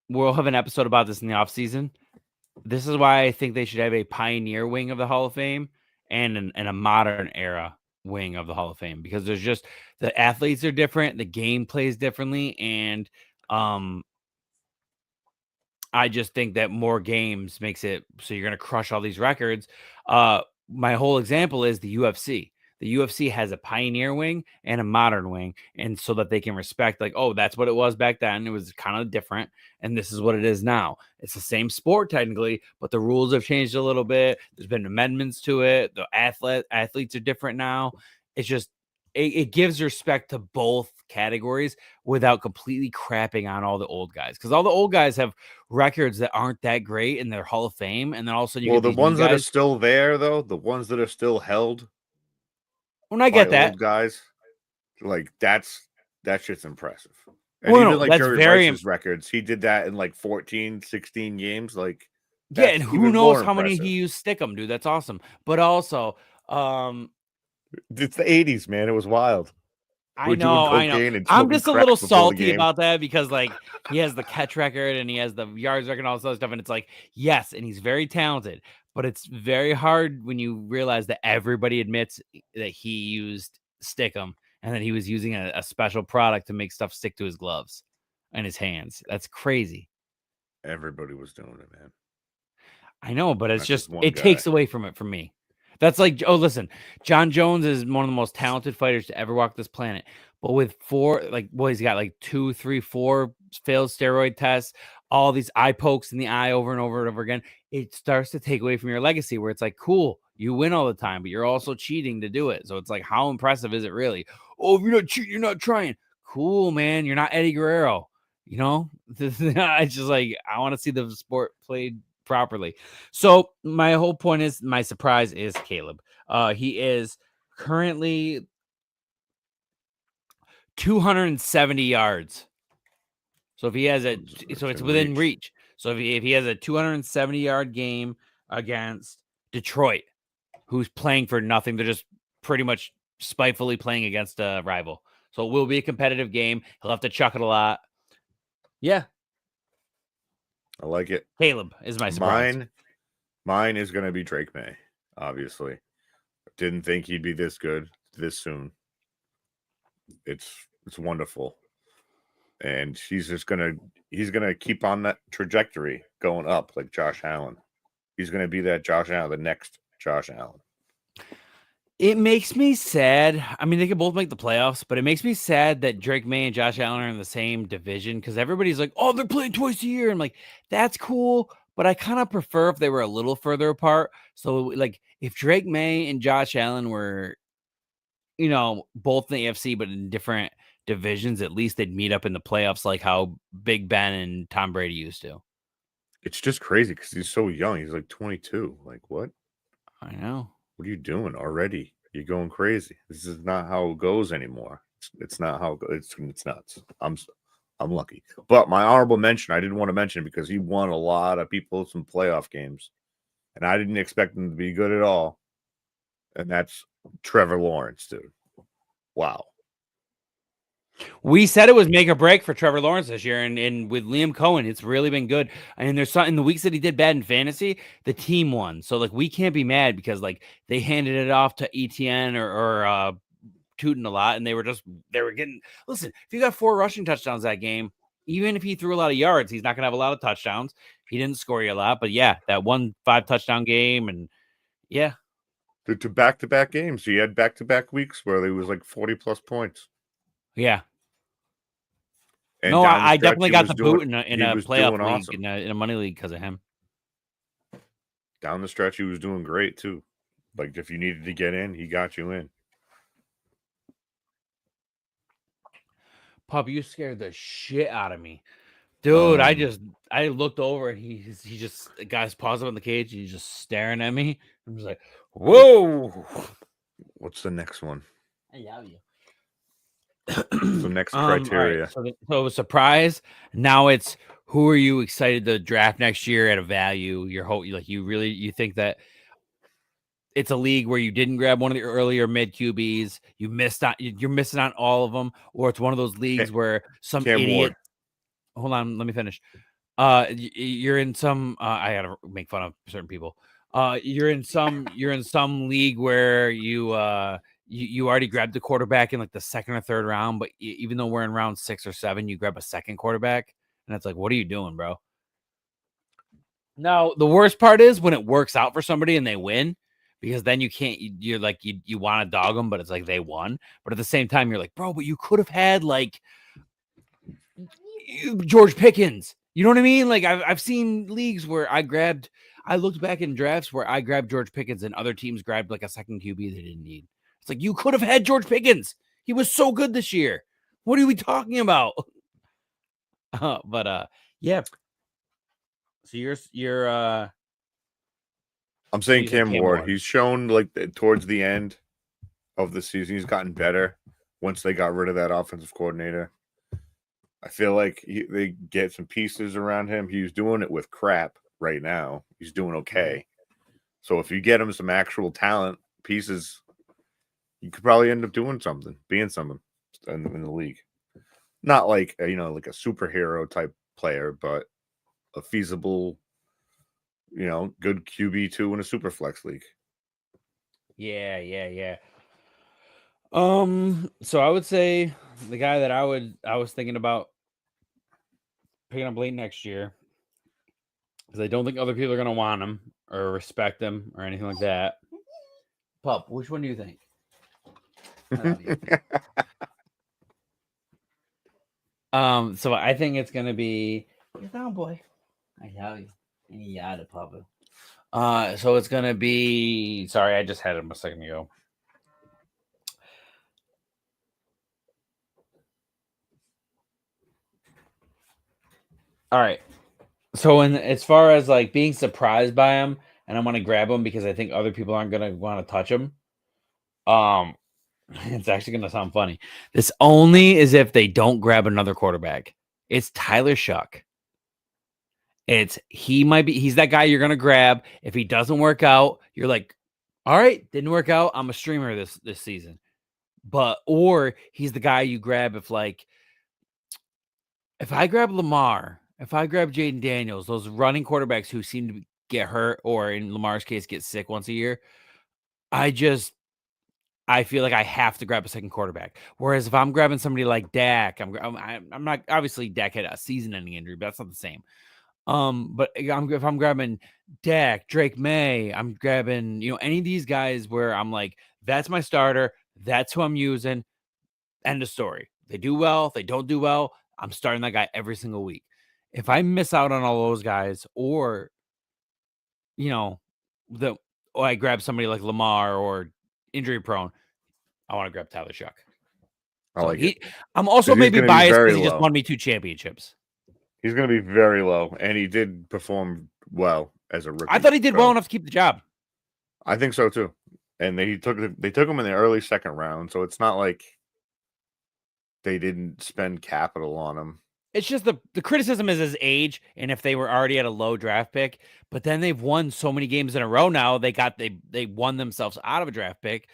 we'll have an episode about this in the offseason. This is why I think they should have a pioneer wing of the Hall of Fame and a modern era wing of the Hall of Fame, because there's just the athletes are different, the game plays differently, and I just think that more games makes it so you're going to crush all these records. My whole example is the UFC. The UFC has a pioneer wing and a modern wing, and so that they can respect, like, oh, that's what it was back then. It was kind of different, and this is what it is now. It's the same sport technically, but the rules have changed a little bit. There's been amendments to it. The athletes are different now. It's just it gives respect to both categories without completely crapping on all the old guys, because all the old guys have records that aren't that great in their Hall of Fame, and then all of a sudden the ones that are still there, though, the ones that are still held. When I get that, old guys, like that shit's impressive. And Jerry Rice's records, he did that in like 14, 16 games. Like, yeah, and who knows how many he used Stickum, dude. That's awesome. But also, it's the 80s, man. It was wild. I know. I'm just a little salty about that because, like, he has the catch record and he has the yards record and all this other stuff. And it's like, yes, and he's very talented, but it's very hard when you realize that everybody admits that he used Stickum and that he was using a special product to make stuff stick to his gloves and his hands. That's crazy. Everybody was doing it, man. I know, but it's just it takes away from it for me. That's like, oh, listen, John Jones is one of the most talented fighters to ever walk this planet. But with he's got like 2, 3, 4 failed steroid tests, all these eye pokes in the eye over and over and over again. It starts to take away from your legacy, where it's like, cool, you win all the time, but you're also cheating to do it. So it's like, how impressive is it really? Oh, if you're not cheating, you're not trying. Cool, man. You're not Eddie Guerrero. You know, it's just like, I want to see the sport played properly. So my whole point is, my surprise is Caleb. He is currently 270 yards. So if he has it's within reach. So if he has a 270 yard game against Detroit, who's playing for nothing, they're just pretty much spitefully playing against a rival. So it will be a competitive game. He'll have to chuck it a lot. Yeah. I like it. Caleb is my surprise. Mine is going to be Drake May, obviously. Didn't think he'd be this good this soon. It's wonderful. And he's going to keep on that trajectory going up like Josh Allen. He's going to be that Josh Allen, the next Josh Allen. It makes me sad. I mean, they could both make the playoffs, but it makes me sad that Drake May and Josh Allen are in the same division, because everybody's like, oh, they're playing twice a year. I'm like, that's cool, but I kind of prefer if they were a little further apart. So, like, if Drake May and Josh Allen were, both in the AFC, but in different divisions, at least they'd meet up in the playoffs like how Big Ben and Tom Brady used to. It's just crazy because he's so young. He's like 22. Like, what? I know. What are you doing already? You're going crazy. This is not how it goes anymore. It's not how it goes. It's nuts. I'm lucky. But my honorable mention, I didn't want to mention because he won a lot of people some playoff games. And I didn't expect him to be good at all. And that's Trevor Lawrence, dude. Wow. We said it was make or break for Trevor Lawrence this year, and with Liam Cohen, it's really been good. And there's something in the weeks that he did bad in fantasy, the team won. So like we can't be mad because like they handed it off to ETN or Tootin a lot, and they were getting. Listen, if you got 4 rushing touchdowns that game, even if he threw a lot of yards, he's not gonna have a lot of touchdowns. He didn't score you a lot, but yeah, that 1 5-touchdown game, and yeah, to back-to-back games. He had back-to-back weeks where there was like 40+ points. Yeah. And no, I definitely got the boot in a playoff league, awesome. in a money league because of him. Down the stretch, he was doing great too. Like if you needed to get in, he got you in. Pup, you scared the shit out of me, dude. I looked over and he just the guy's paws up in the cage. And he's just staring at me. I'm just like, whoa. What's the next one? I love you. So next criteria. Right. So surprise. Now it's who are you excited to draft next year at a value? You think that it's a league where you didn't grab one of the earlier mid QBs, you're missing on all of them, or it's one of those leagues where some idiot. Hold on, let me finish. You're in some. I gotta make fun of certain people. You're in some league where you already grabbed the quarterback in like the 2nd or 3rd round, but even though we're in round 6 or 7, you grab a second quarterback, and it's like, what are you doing, bro? Now the worst part is when it works out for somebody and they win. Because then you can't, you're like, you want to dog them, but it's like they won. But at the same time, you're like, bro, but you could have had like George Pickens. You know what I mean? Like I've seen leagues where I looked back in drafts where I grabbed George Pickens and other teams grabbed like a second QB they didn't need. It's like, you could have had George Pickens. He was so good this year. What are we talking about? Yeah. So you're I'm saying Cam Ward. He's shown like towards the end of the season, he's gotten better once they got rid of that offensive coordinator. I feel like they get some pieces around him. He's doing it with crap right now. He's doing okay. So if you get him some actual talent pieces, you could probably end up doing something, being something in the league. Not like like a superhero type player, but a feasible, good QB2 in a super flex league. Yeah. So I would say the guy that I was thinking about picking up late next year, because I don't think other people are gonna want him or respect him or anything like that. Pup, which one do you think? I love you. So I think it's gonna be. Get down, boy. I love you. Yeah, Papa. So it's gonna be. Sorry, I just had him a second ago. All right. So as far as like being surprised by him, and I want to grab him because I think other people aren't gonna want to touch him. It's actually gonna sound funny. This only is if they don't grab another quarterback. It's Tyler Shuck. He's that guy you're gonna grab. If he doesn't work out, you're like, all right, didn't work out. I'm a streamer this season. Or he's the guy you grab if I grab Lamar, if I grab Jaden Daniels, those running quarterbacks who seem to get hurt or in Lamar's case get sick once a year, I feel like I have to grab a second quarterback. Whereas if I'm grabbing somebody like Dak, I'm not, obviously Dak had a season-ending injury, but that's not the same. But if I'm grabbing Dak, Drake May, I'm grabbing, any of these guys where I'm like, that's my starter. That's who I'm using. End of story. They do well. They don't do well. I'm starting that guy every single week. If I miss out on all those guys, or I grab somebody like Lamar or injury prone. I want to grab Tyler Shuck. I like it. I'm also maybe biased because he just won me 2 championships. He's going to be very low, and he did perform well as a rookie. I thought he did well enough to keep the job. I think so too. And they took him in the early second round, so it's not like they didn't spend capital on him. It's just the criticism is his age, and if they were already at a low draft pick, but then they've won so many games in a row now, they won themselves out of a draft pick.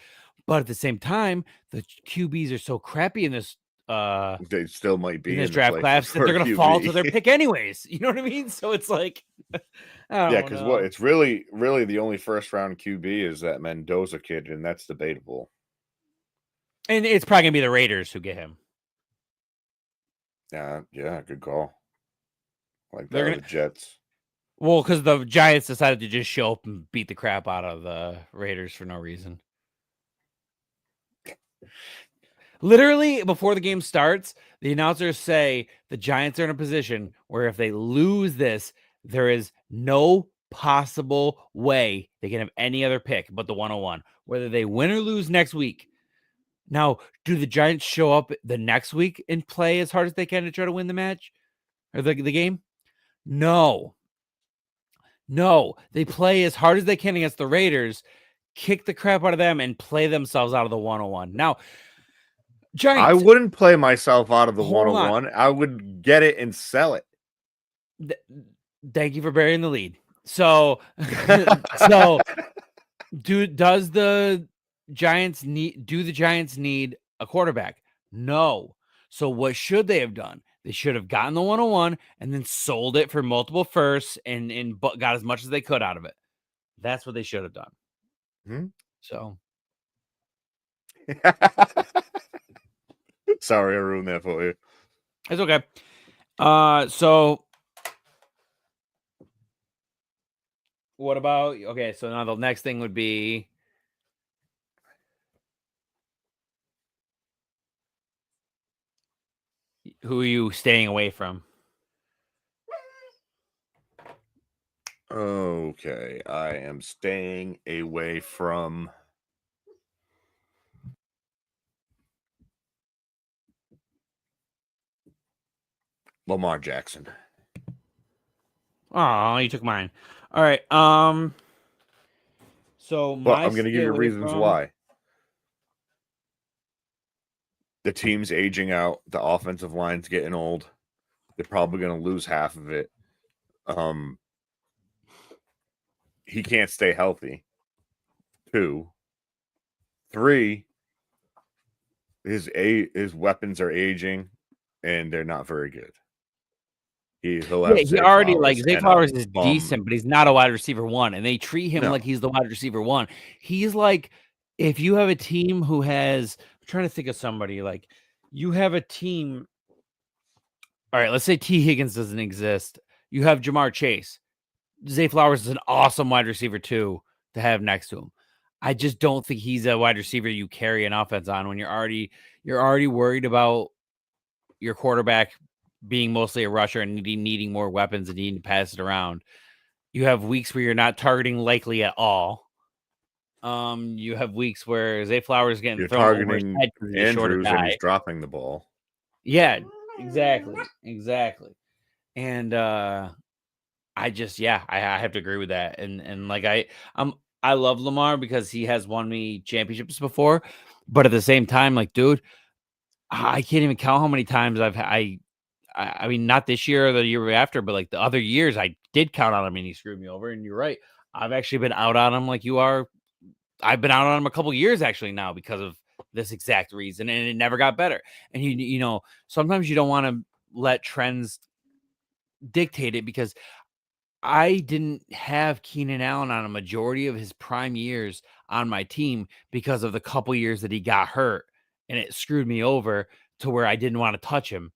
But at the same time, the QBs are so crappy in this. They still might be in this draft class that they're going to fall to their pick anyways. You know what I mean? So it's like, because it's really the only first round QB is that Mendoza kid, and that's debatable. And it's probably going to be the Raiders who get him. Yeah, good call. Like the Jets. Well, because the Giants decided to just show up and beat the crap out of the Raiders for no reason. Literally, before the game starts, the announcers say the Giants are in a position where if they lose this, there is no possible way they can have any other pick but the 101, whether they win or lose next week. Now, do the Giants show up the next week and play as hard as they can to try to win the match or the game? No. They play as hard as they can against the Raiders, kick the crap out of them, and play themselves out of the 101. Now, Giants, I wouldn't play myself out of the 101. I would get it and sell it. Thank you for burying the lead. So do the Giants need a quarterback? No. So what should they have done? They should have gotten the 101 and then sold it for multiple firsts and got as much as they could out of it. That's what they should have done. Mm-hmm. So sorry, I ruined that for you. It's okay. So what about so now the next thing would be who are you staying away from? Okay, I am staying away from Lamar Jackson. Oh, you took mine. All right. So I'm going to give you reasons why. The team's aging out. The offensive line's getting old. They're probably going to lose half of it. He can't stay healthy. 2. 3. His weapons are aging, and they're not very good. He'll have he already Zay Flowers is decent, but he's not a wide receiver 1, and they treat him like he's the wide receiver 1. He's like, if you have a team who has, I'm trying to think of somebody, like you have a team. All right, let's say T. Higgins doesn't exist. You have Jamar Chase. Zay Flowers is an awesome wide receiver 2 to have next to him. I just don't think he's a wide receiver you carry an offense on when you're already worried about your quarterback being mostly a rusher and needing more weapons and needing to pass it around. You have weeks where you're not targeting likely at all. You have weeks where Zay Flowers getting you're thrown over targeting Andrews and he's dropping the ball. Yeah, exactly. And I have to agree with that. And like I love Lamar because he has won me championships before, but at the same time, like, dude, I can't even count how many times I mean, not this year or the year after, but like the other years, I did count on him and he screwed me over. And you're right. I've actually been out on him like you are. I've been out on him a couple years actually now because of this exact reason, and it never got better. And you know, sometimes you don't want to let trends dictate it, because I didn't have Keenan Allen on a majority of his prime years on my team because of the couple years that he got hurt, and it screwed me over to where I didn't want to touch him.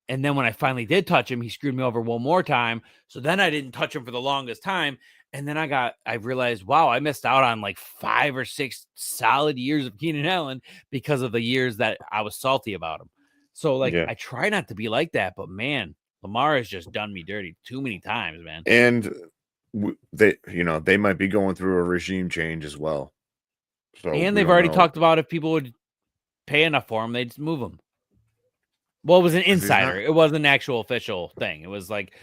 And then when I finally did touch him, he screwed me over one more time. So then I didn't touch him for the longest time. And then I realized, wow, I missed out on like 5 or 6 solid years of Keenan Allen because of the years that I was salty about him. So like, I try not to be like that, but man, Lamar has just done me dirty too many times, man. And they might be going through a regime change as well. So and they've already talked about if people would pay enough for him, they'd just move him. Well, it was an insider. It wasn't an actual official thing. It was like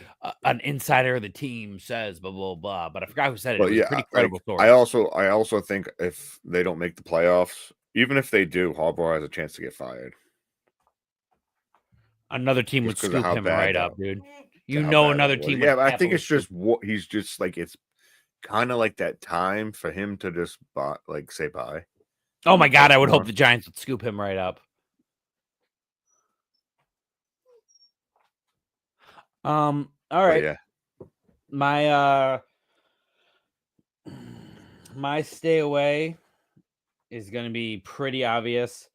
an insider of the team says blah blah blah. But I forgot who said it. It was a pretty credible source. I also think if they don't make the playoffs, even if they do, Harbaugh has a chance to get fired. Another team would scoop him right up, dude. Another team. Yeah, but I think it's just he's just like it's kind of like that time for him to just say bye. Oh my God! I would hope the Giants would scoop him right up. All right. Yeah. My stay away is going to be pretty obvious.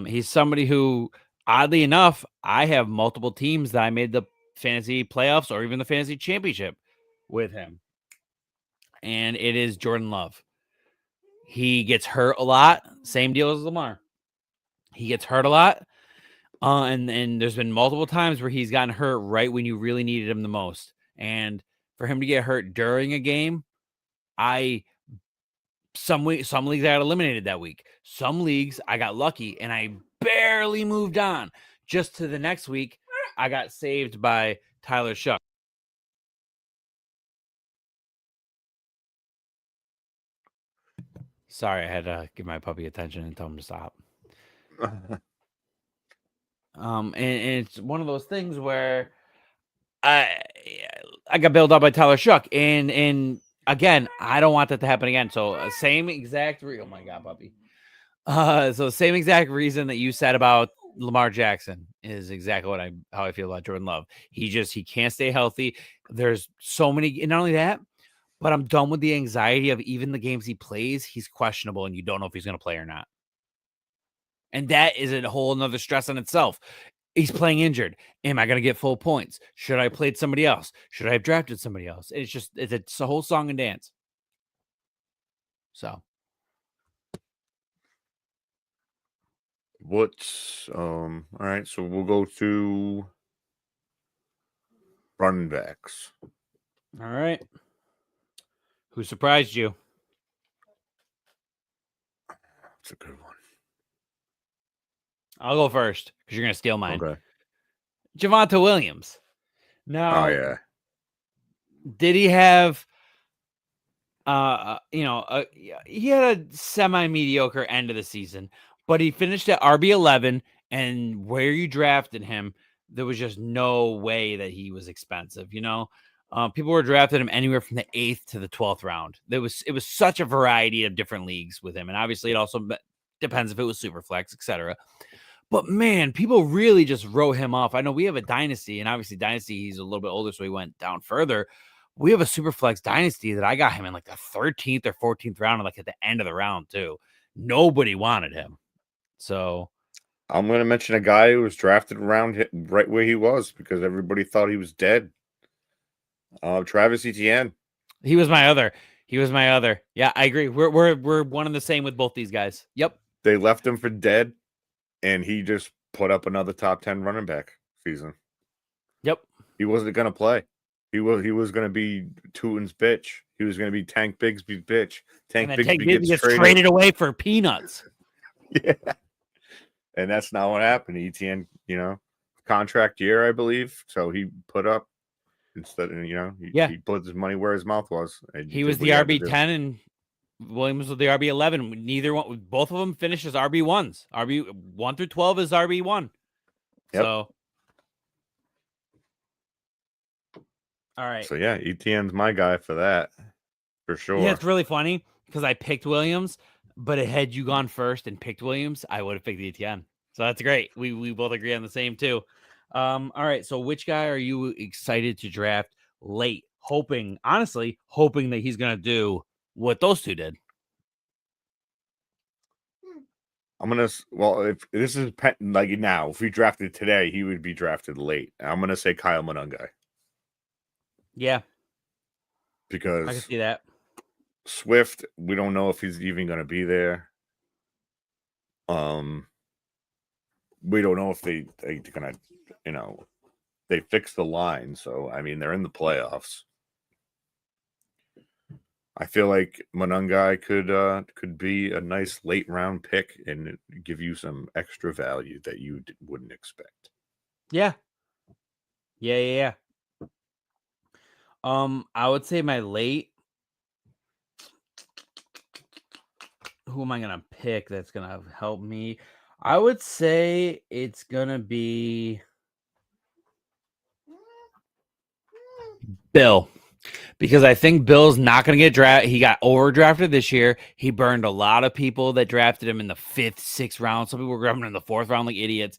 He's somebody who, oddly enough, I have multiple teams that I made the fantasy playoffs or even the fantasy championship with him. And it is Jordan Love. He gets hurt a lot. Same deal as Lamar. He gets hurt a lot. And there's been multiple times where he's gotten hurt right when you really needed him the most. And for him to get hurt during a game, some leagues I got eliminated that week. Some leagues I got lucky and I barely moved on. Just to the next week, I got saved by Tyler Shuck. Sorry, I had to give my puppy attention and tell him to stop. And it's one of those things where I got bailed out by Tyler Shuck, and again, I don't want that to happen again. So same exact oh my God, puppy. So same exact reason that you said about Lamar Jackson is exactly how I feel about Jordan Love. He can't stay healthy. There's so many, and not only that, but I'm done with the anxiety of even the games he plays, he's questionable and you don't know if he's going to play or not. And that is a whole nother stress on itself. He's playing injured. Am I going to get full points? Should I have played somebody else? Should I have drafted somebody else? It's a whole song and dance. So. All right, so we'll go to running backs. All right. Who surprised you? That's a good one. I'll go first because you're going to steal mine. Okay. Javonte Williams. Now, did he have, he had a semi-mediocre end of the season, but he finished at RB11, and where you drafted him, there was just no way that he was expensive, People were drafting him anywhere from the 8th to the 12th round. It was such a variety of different leagues with him. And obviously it also depends if it was Superflex, etc. But man, people really just wrote him off. I know we have a Dynasty, and obviously Dynasty, he's a little bit older, so he went down further. We have a Superflex Dynasty that I got him in like the 13th or 14th round, and like at the end of the round too. Nobody wanted him. So I'm going to mention a guy who was drafted around right where he was because everybody thought he was dead. Travis Etienne. He was my other. Yeah, I agree. We're one and the same with both these guys. Yep. They left him for dead, and he just put up another top 10 running back season. Yep. He wasn't going to play. He was going to be Tootin's bitch. He was going to be Tank Bigsby's bitch. Tank Bigsby gets traded away for peanuts. Yeah. And that's not what happened. Etienne, contract year, I believe. So he put up instead, he put his money where his mouth was. He was the RB10 and Williams was the RB11. Both of them finished as RB1s. RB1 through 12 is RB1. Yep. So, all right. So yeah, Etienne's my guy for that, for sure. Yeah, it's really funny because I picked Williams, but had you gone first and picked Williams, I would have picked Etienne. So that's great. We both agree on the same too. All right. So which guy are you excited to draft late? Hoping that he's going to do what those two did. If this is like now, if we drafted today, he would be drafted late. I'm going to say Kyle Monungai. Yeah. Because I can see that. Swift, we don't know if he's even going to be there. We don't know if they're going to, they fixed the line. So, I mean, they're in the playoffs. I feel like Monungai could be a nice late round pick and give you some extra value that you wouldn't expect. Yeah. Yeah. I would say my late. Who am I gonna pick that's gonna help me? I would say it's gonna be Bill. Because I think Bill's not going to get drafted. He got overdrafted this year. He burned a lot of people that drafted him in the 5th, 6th round. Some people were grabbing him in the 4th round like idiots.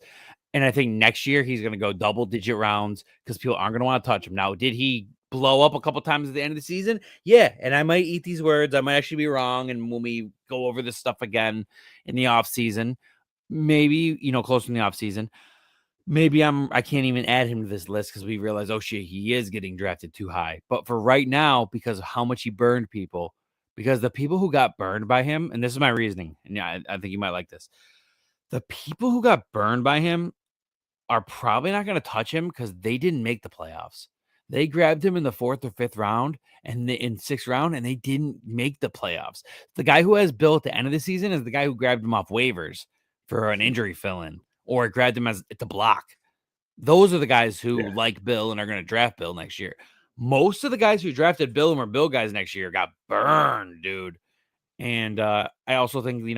And I think next year he's going to go double-digit rounds because people aren't going to want to touch him. Now, did he blow up a couple times at the end of the season? Yeah, and I might eat these words. I might actually be wrong. And when we go over this stuff again in the offseason, maybe, closer in the offseason, maybe I can't even add him to this list because we realize, oh shit, he is getting drafted too high. But for right now, because of how much he burned people, because the people who got burned by him, and this is my reasoning, and yeah, I think you might like this. The people who got burned by him are probably not going to touch him because they didn't make the playoffs. They grabbed him in the 4th or 5th round and in 6th round, and they didn't make the playoffs. The guy who has Bill at the end of the season is the guy who grabbed him off waivers for an injury fill-in or grabbed him as to block. Those are the guys who like Bill and are going to draft Bill next year. Most of the guys who drafted Bill and were Bill guys next year got burned, dude. And I also think, I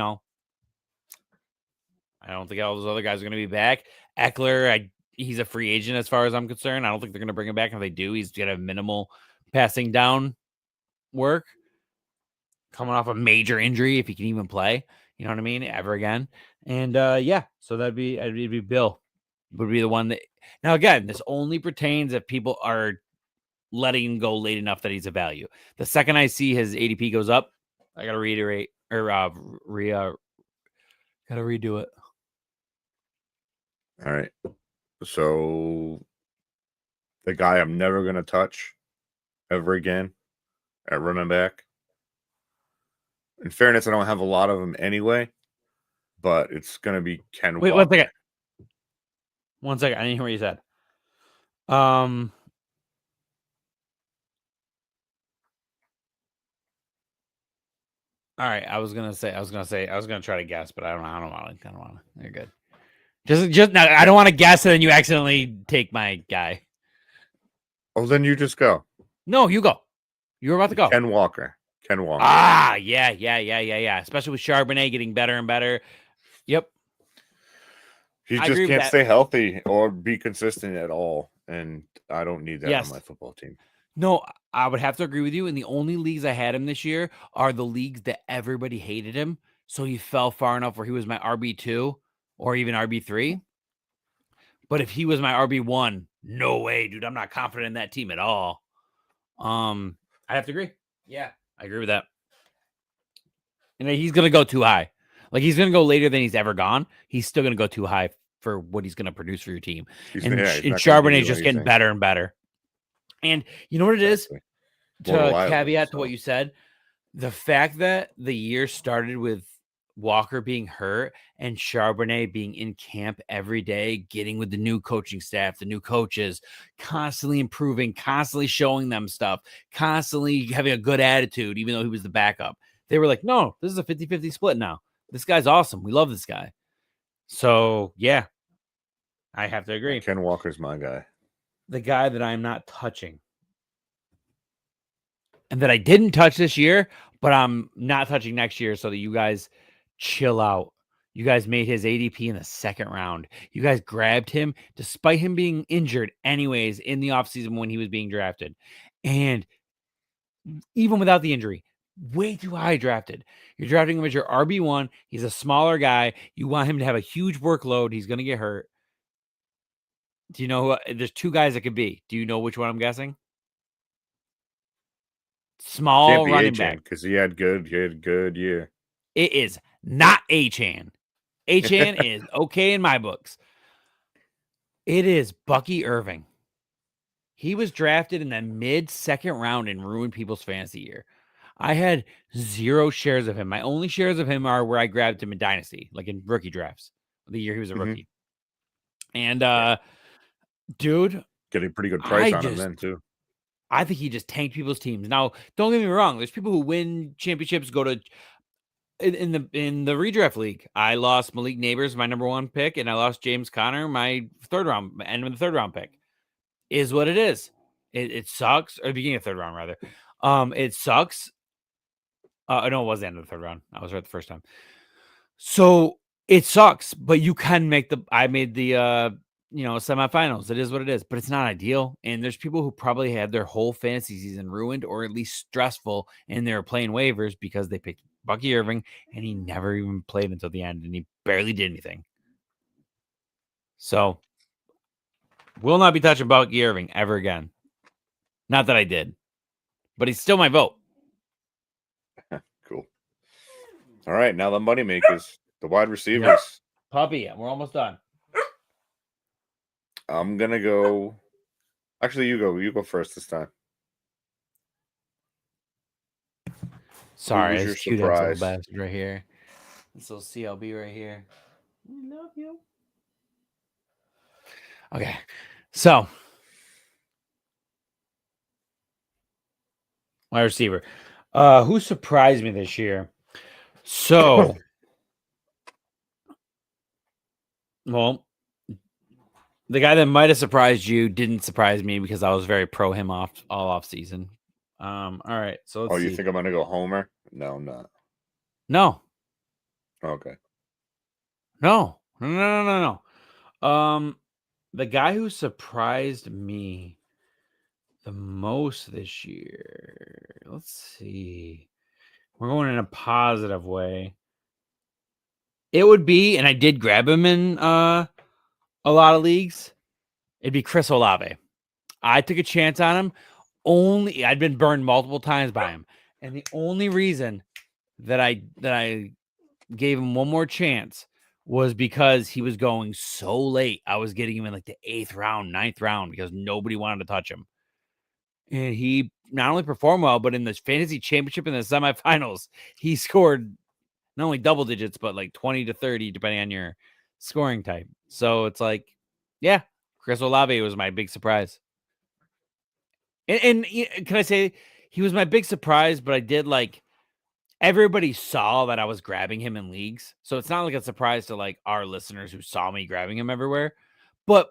don't think all those other guys are going to be back. Eckler, he's a free agent as far as I'm concerned. I don't think they're going to bring him back. If they do, he's going to have minimal passing down work. Coming off a major injury, if he can even play, you know what I mean, ever again. And so it'd be Bill. Would be the one that. Now again, this only pertains if people are letting him go late enough that he's a value. The second I see his ADP goes up, I gotta reiterate or gotta redo it. All right. So the guy I'm never gonna touch ever again at running back. In fairness, I don't have a lot of them anyway, but it's gonna be Ken Walker. Wait, 1 second. I didn't hear what you said. All right. I was gonna try to guess, but I don't want to. You're good. Just now, I don't want to guess, and then you accidentally take my guy. Oh, then you just go. No, you go. You were about to go. Ken Walker. Ah, yeah. Especially with Charbonnet getting better and better. Yep. He just can't stay healthy or be consistent at all, and I don't need that on my football team. No, I would have to agree with you. And the only leagues I had him this year are the leagues that everybody hated him. So he fell far enough where he was my RB2 or even RB3. But if he was my RB1, no way, dude. I'm not confident in that team at all. I have to agree. Yeah, I agree with that. And he's going to go too high. Like, he's going to go later than he's ever gone. He's still going to go too high for what he's going to produce for your team. And Charbonnet's just getting better and better. And you know what it is? To caveat to what you said, the fact that the year started with Walker being hurt and Charbonnet being in camp every day, getting with the new coaching staff, the new coaches, constantly improving, constantly showing them stuff, constantly having a good attitude, even though he was the backup. They were like, no, this is a 50-50 split now. This guy's awesome. We love this guy. So, yeah, I have to agree. Ken Walker's my guy. The guy that I'm not touching. And that I didn't touch this year, but I'm not touching next year so that you guys chill out. You guys made his ADP in the 2nd round. You guys grabbed him despite him being injured anyways in the offseason when he was being drafted. And even without the injury, way too high drafted. You're drafting him as your RB1. He's a smaller guy. You want him to have a huge workload. He's going to get hurt. Do you know who? There's 2 guys it could be. Do you know which one I'm guessing? Small running back. Because he had good year. It is not Achane. Achane is okay in my books. It is Bucky Irving. He was drafted in the mid-2nd round and ruined people's fantasy year. I had 0 shares of him. My only shares of him are where I grabbed him in Dynasty, like in rookie drafts, the year he was a rookie. And, dude. Getting a pretty good price on him then, too. I think he just tanked people's teams. Now, don't get me wrong. There's people who win championships, go to in the redraft league. I lost Malik Neighbors, my number 1 pick, and I lost James Conner, my end of the 3rd round pick. Is what it is. It sucks. Or the beginning of 3rd round, rather. It sucks. No, it was the end of the 3rd round. I was right the first time. So it sucks, but you can make I made the semifinals. It is what it is, but it's not ideal. And there's people who probably had their whole fantasy season ruined or at least stressful, and they're playing waivers because they picked Bucky Irving and he never even played until the end and he barely did anything. So will not be touching Bucky Irving ever again. Not that I did, but he's still my vote. Cool. All right, now the money makers, the wide receivers. Yep. Puppy, we're almost done. I'm gonna go. Actually, you go. You go first this time. Sorry, this cute little bastard right here. This little CLB right here. We love you. Okay, so wide receiver. Who surprised me this year? So, well, the guy that might have surprised you didn't surprise me because I was very pro him all off season. All right, so let's see. You think I'm gonna go Homer? No, I'm not. No. Okay. No. The guy who surprised me the most this year. Let's see. We're going in a positive way. It would be, and I did grab him in a lot of leagues. It'd be Chris Olave. I took a chance on him. I'd been burned multiple times by him, and the only reason that I gave him one more chance was because he was going so late. I was getting him in like the 8th round, 9th round because nobody wanted to touch him. And he not only performed well, but in the fantasy championship in the semifinals, he scored not only double digits, but like 20 to 30, depending on your scoring type. So it's like, yeah, Chris Olave was my big surprise. And can I say he was my big surprise, but I did everybody saw that I was grabbing him in leagues. So it's not like a surprise to like our listeners who saw me grabbing him everywhere. But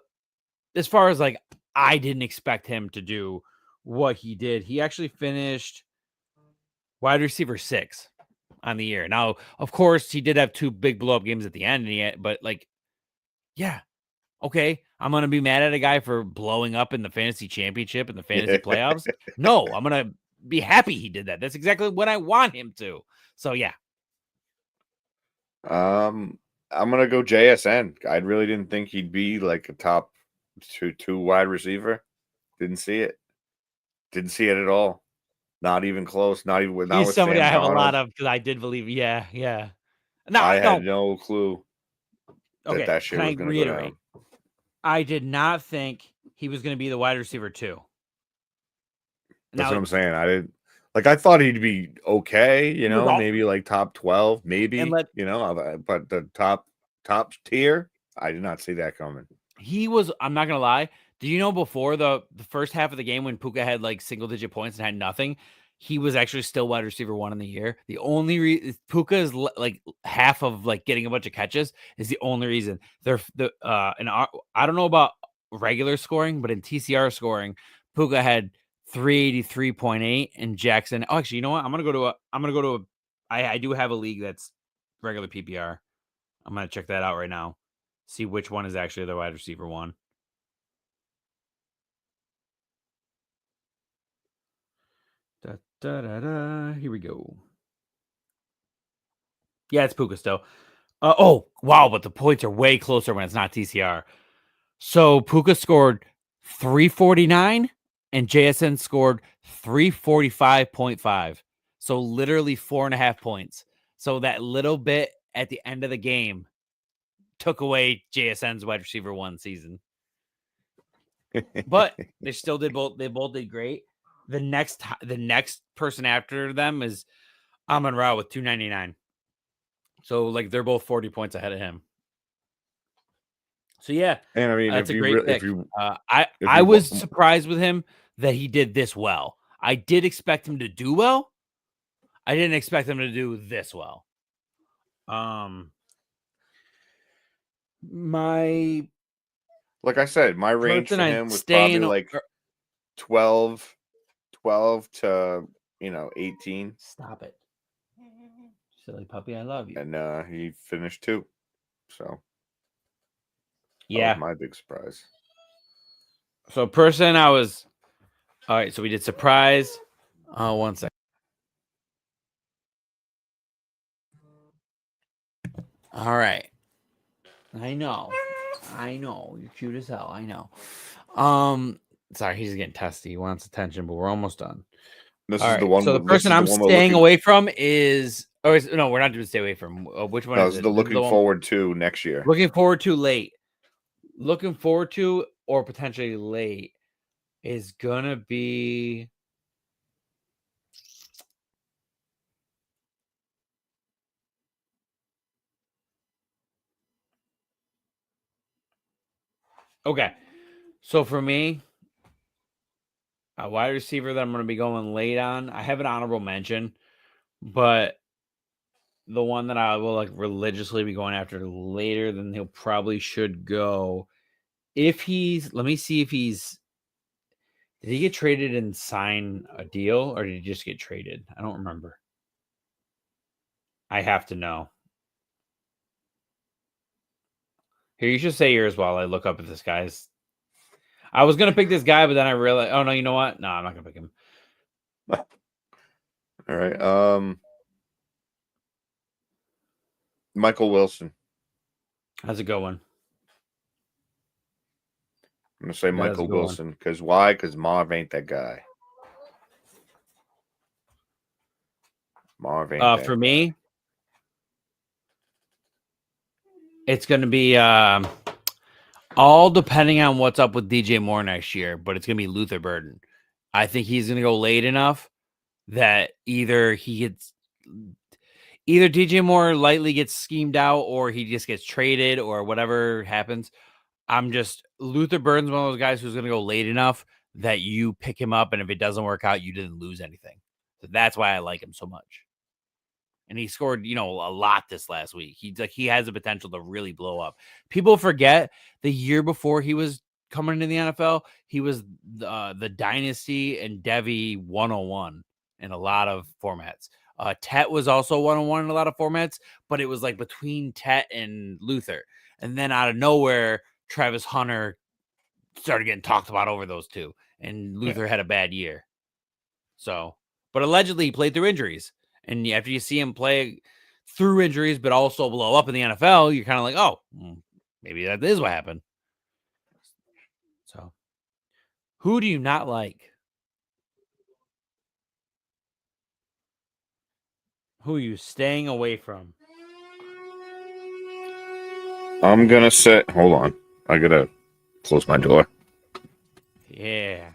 as far as I didn't expect him to do what he did. He actually finished wide receiver 6 on the year. Now, of course, he did have 2 big blow up games at the end, but yeah, okay. I'm going to be mad at a guy for blowing up in the fantasy championship and the fantasy playoffs. No, I'm going to be happy he did that. That's exactly what I want him to. So, yeah. I'm going to go JSN. I really didn't think he'd be like a top two wide receiver. Didn't see it. Didn't see it at all. Not even close. Not even with. He's somebody I have a lot of because I did believe. Yeah. No, I had no clue that shit was going to go down. I did not think he was going to be the wide receiver 2. That's what I'm saying. I didn't I thought he'd be okay, maybe like top 12, maybe, but the top tier, I did not see that coming. He was, I'm not going to lie. Do you know before the first half of the game when Puka had single digit points and had nothing, he was actually still wide receiver 1 in the year. The only Puka is half of getting a bunch of catches is the only reason. I don't know about regular scoring, but in TCR scoring, Puka had 383.8 and Jackson. Oh, actually, you know what? I do have a league that's regular PPR. I'm going to check that out right now. See which one is actually the wide receiver 1. Here we go. Yeah, it's Puka still. Oh, wow, but the points are way closer when it's not TCR. So Puka scored 349 and JSN scored 345.5. So literally 4.5 points. So that little bit at the end of the game took away JSN's wide receiver 1 season. But they still did both. They both did great. The next person after them is Amon-Ra with 299. So they're both 40 points ahead of him. So yeah, and I mean, that's a great pick. I was surprised with him. that he did this well. I did expect him to do well. I didn't expect him to do this well. My Like I said, my range for him was probably like 12 to 18. Stop it. Silly puppy, I love you. And he finished 2. So yeah, that was my big surprise. So person I was all right, so we did surprise. 1 second. All right. I know. You're cute as hell. I know. Sorry, he's getting testy. He wants attention, but we're almost done. This is the one. So the person I'm staying away from is. Oh no, we're not doing stay away from. Which one is it? The looking forward to next year. Looking forward to late. Looking forward to or potentially late is gonna be. Okay, so for me, a wide receiver that I'm going to be going late on, I have an honorable mention, but the one that I will religiously be going after later than he'll probably should go. If he's, let me see if he's, did he get traded and sign a deal or did he just get traded? I don't remember. I have to know. Here, you should say yours while I look up if this guy's. I was going to pick this guy, but then I realized, oh, no, you know what? No, I'm not going to pick him. All right. Michael Wilson. How's it going? I'm going to say Michael Wilson. Because why? Because Marv ain't that guy. Marv ain't that for me, it's going to be all depending on what's up with DJ Moore next year, but it's going to be Luther Burden. I think he's going to go late enough that either DJ Moore lightly gets schemed out or he just gets traded or whatever happens. Luther Burden's one of those guys who's going to go late enough that you pick him up, and if it doesn't work out, you didn't lose anything. So that's why I like him so much. And he scored, a lot this last week. He has the potential to really blow up. People forget the year before he was coming into the NFL, he was the Dynasty and Devy 101 in a lot of formats. Tet was also 101 in a lot of formats, but it was between Tet and Luther. And then out of nowhere, Travis Hunter started getting talked about over those two. And Luther had a bad year. So, but allegedly he played through injuries. And after you see him play through injuries, but also blow up in the NFL, you're kind of like, oh, maybe that is what happened. So, who do you not like? Who are you staying away from? I'm going to say, hold on. I got to close my door. Yeah.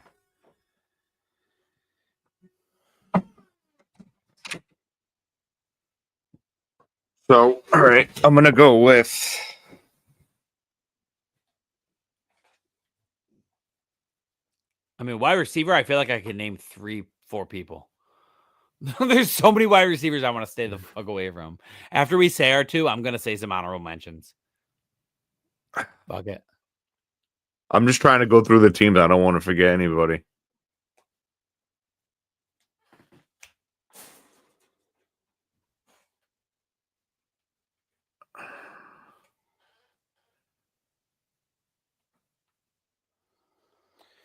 So, all right, I'm going to go with. I mean, wide receiver, I feel like I can name 3-4 people. There's so many wide receivers I want to stay the fuck away from. After we say our 2, I'm going to say some honorable mentions. Fuck it. I'm just trying to go through the teams. I don't want to forget anybody.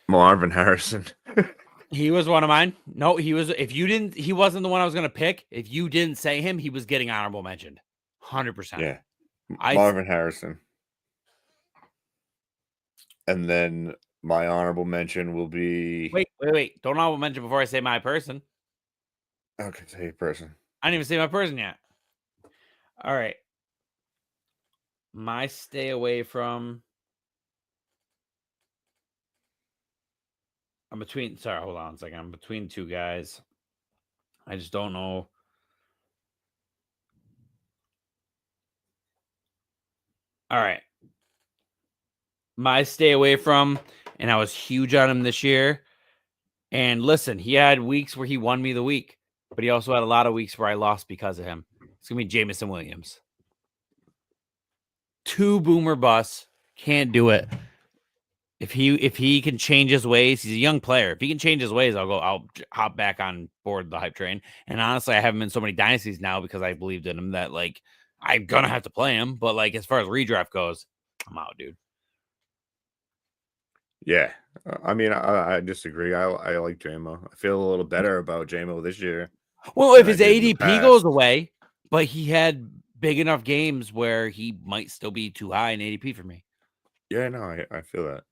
Marvin Harrison. He was one of mine. No, he was. He wasn't the one I was going to pick. If you didn't say him, he was getting honorable mentioned. 100%. Yeah. Marvin Harrison. And then my honorable mention will be. Wait. Don't honorable mention before I say my person. Okay, say your person. I didn't even say my person yet. All right. My stay away from. Hold on a second. I'm between 2 guys. I just don't know. All right. My stay away from, and I was huge on him this year, And listen, he had weeks where he won me the week, but he also had a lot of weeks where I lost because of him. It's going to be Jameson Williams. 2 boomer busts. Can't do it. If he can change his ways, he's a young player. If he can change his ways, I'll hop back on board the hype train. And honestly, I have him in so many dynasties now because I believed in him that like I'm gonna have to play him. But like as far as redraft goes, I'm out, dude. Yeah, I mean, I disagree. I like JMO. I feel a little better about JMO this year. Well, if his ADP goes away, but he had big enough games where he might still be too high in ADP for me. Yeah, no, I feel that.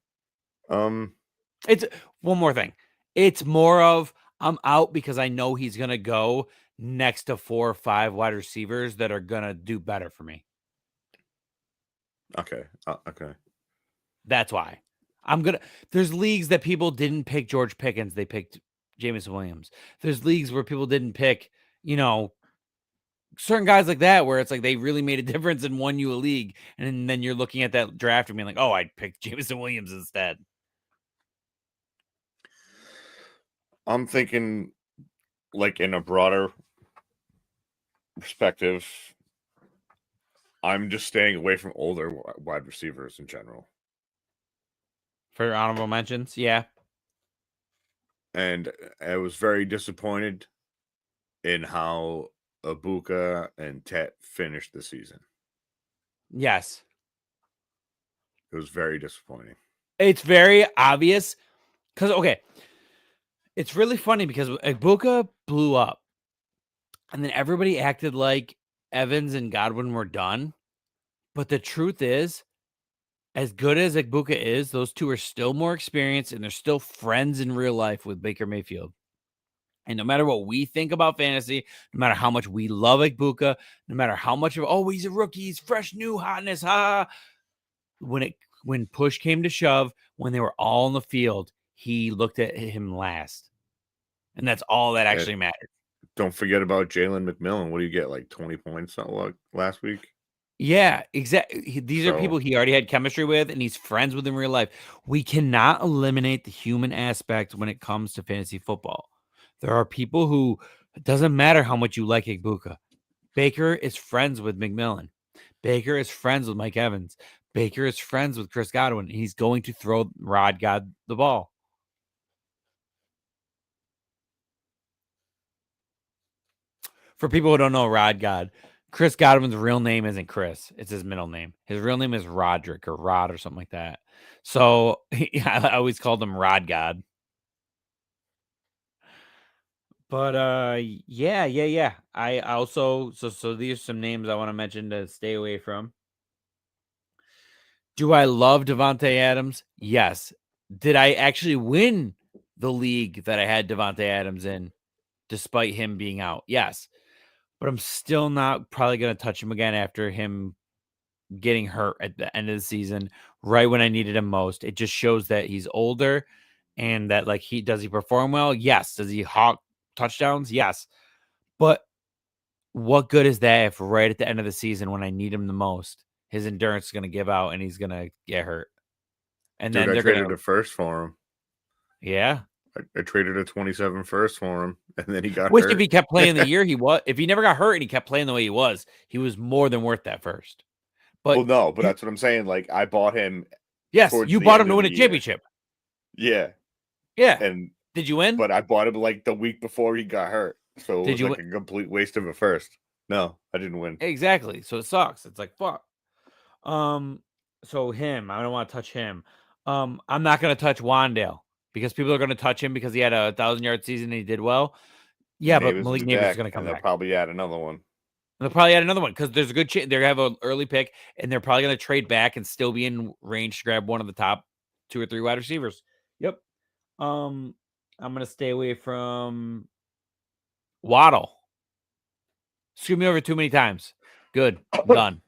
It's one more thing. It's more of I'm out because I know he's gonna go next to 4 or 5 wide receivers that are gonna do better for me. Okay. Okay. That's why there's leagues that people didn't pick George Pickens, they picked Jameson Williams. There's leagues where people didn't pick, certain guys like that, where it's like they really made a difference and won you a league. And then you're looking at that draft and being like, oh, I'd pick Jameson Williams instead. I'm thinking like in a broader perspective, I'm just staying away from older wide receivers in general. For honorable mentions, yeah. And I was very disappointed in how Ibuka and Tet finished the season. Yes. It was very disappointing. It's very obvious because, okay, it's really funny because Ibuka blew up and then everybody acted like Evans and Godwin were done. But the truth is, as good as Ibuka is, those two are still more experienced and they're still friends in real life with Baker Mayfield. And no matter what we think about fantasy, no matter how much we love Ibuka, no matter how much of, he's a rookie, he's fresh, new hotness, when push came to shove, when they were all in the field, he looked at him last. And that's all that actually mattered. Don't forget about Jalen McMillan. What do you get, like 20 points last week? Yeah, exactly. These are people he already had chemistry with, and he's friends with in real life. We cannot eliminate the human aspect when it comes to fantasy football. There are people who, it doesn't matter how much you like Ibuka. Baker is friends with McMillan. Baker is friends with Mike Evans. Baker is friends with Chris Godwin. And he's going to throw Rod God the ball. For people who don't know Rod God, Chris Godwin's real name isn't Chris. It's his middle name. His real name is Roderick or Rod or something like that. So I always called him Rod God. But yeah. I also so these are some names I want to mention to stay away from. Do I love Devontae Adams? Yes. Did I actually win the league that I had Devontae Adams in, despite him being out? Yes. But I'm still not probably going to touch him again after him getting hurt at the end of the season, right when I needed him most. It just shows that he's older and that like he perform well? Yes. Does he hawk touchdowns? Yes. But what good is that if right at the end of the season when I need him the most, his endurance is going to give out and he's going to get hurt? And Dude, then I traded a first for him. Yeah. I traded a 27 first for him, and then he got Which hurt. If he kept playing the year if he never got hurt and he kept playing the way he was more than worth that first. But well, no, but that's what I'm saying. Like, I bought him. Yes, you bought him to win a championship. Yeah. Yeah. And did you win? But I bought him like the week before he got hurt. So it was like a complete waste of a first. No, I didn't win. Exactly. So it sucks. It's like, fuck. So him, I don't want to touch him. I'm not going to touch Wandale because people are going to touch him because he had a 1,000-yard season and he did well. Yeah, but Malik Neighbors is going to come back. They'll probably add another one. They'll probably add another one because there's a good chance they have an early pick and they're probably going to trade back and still be in range to grab one of the top 2 or 3 wide receivers. Yep. I'm going to stay away from Waddle. Screwed me over too many times. Good. Done.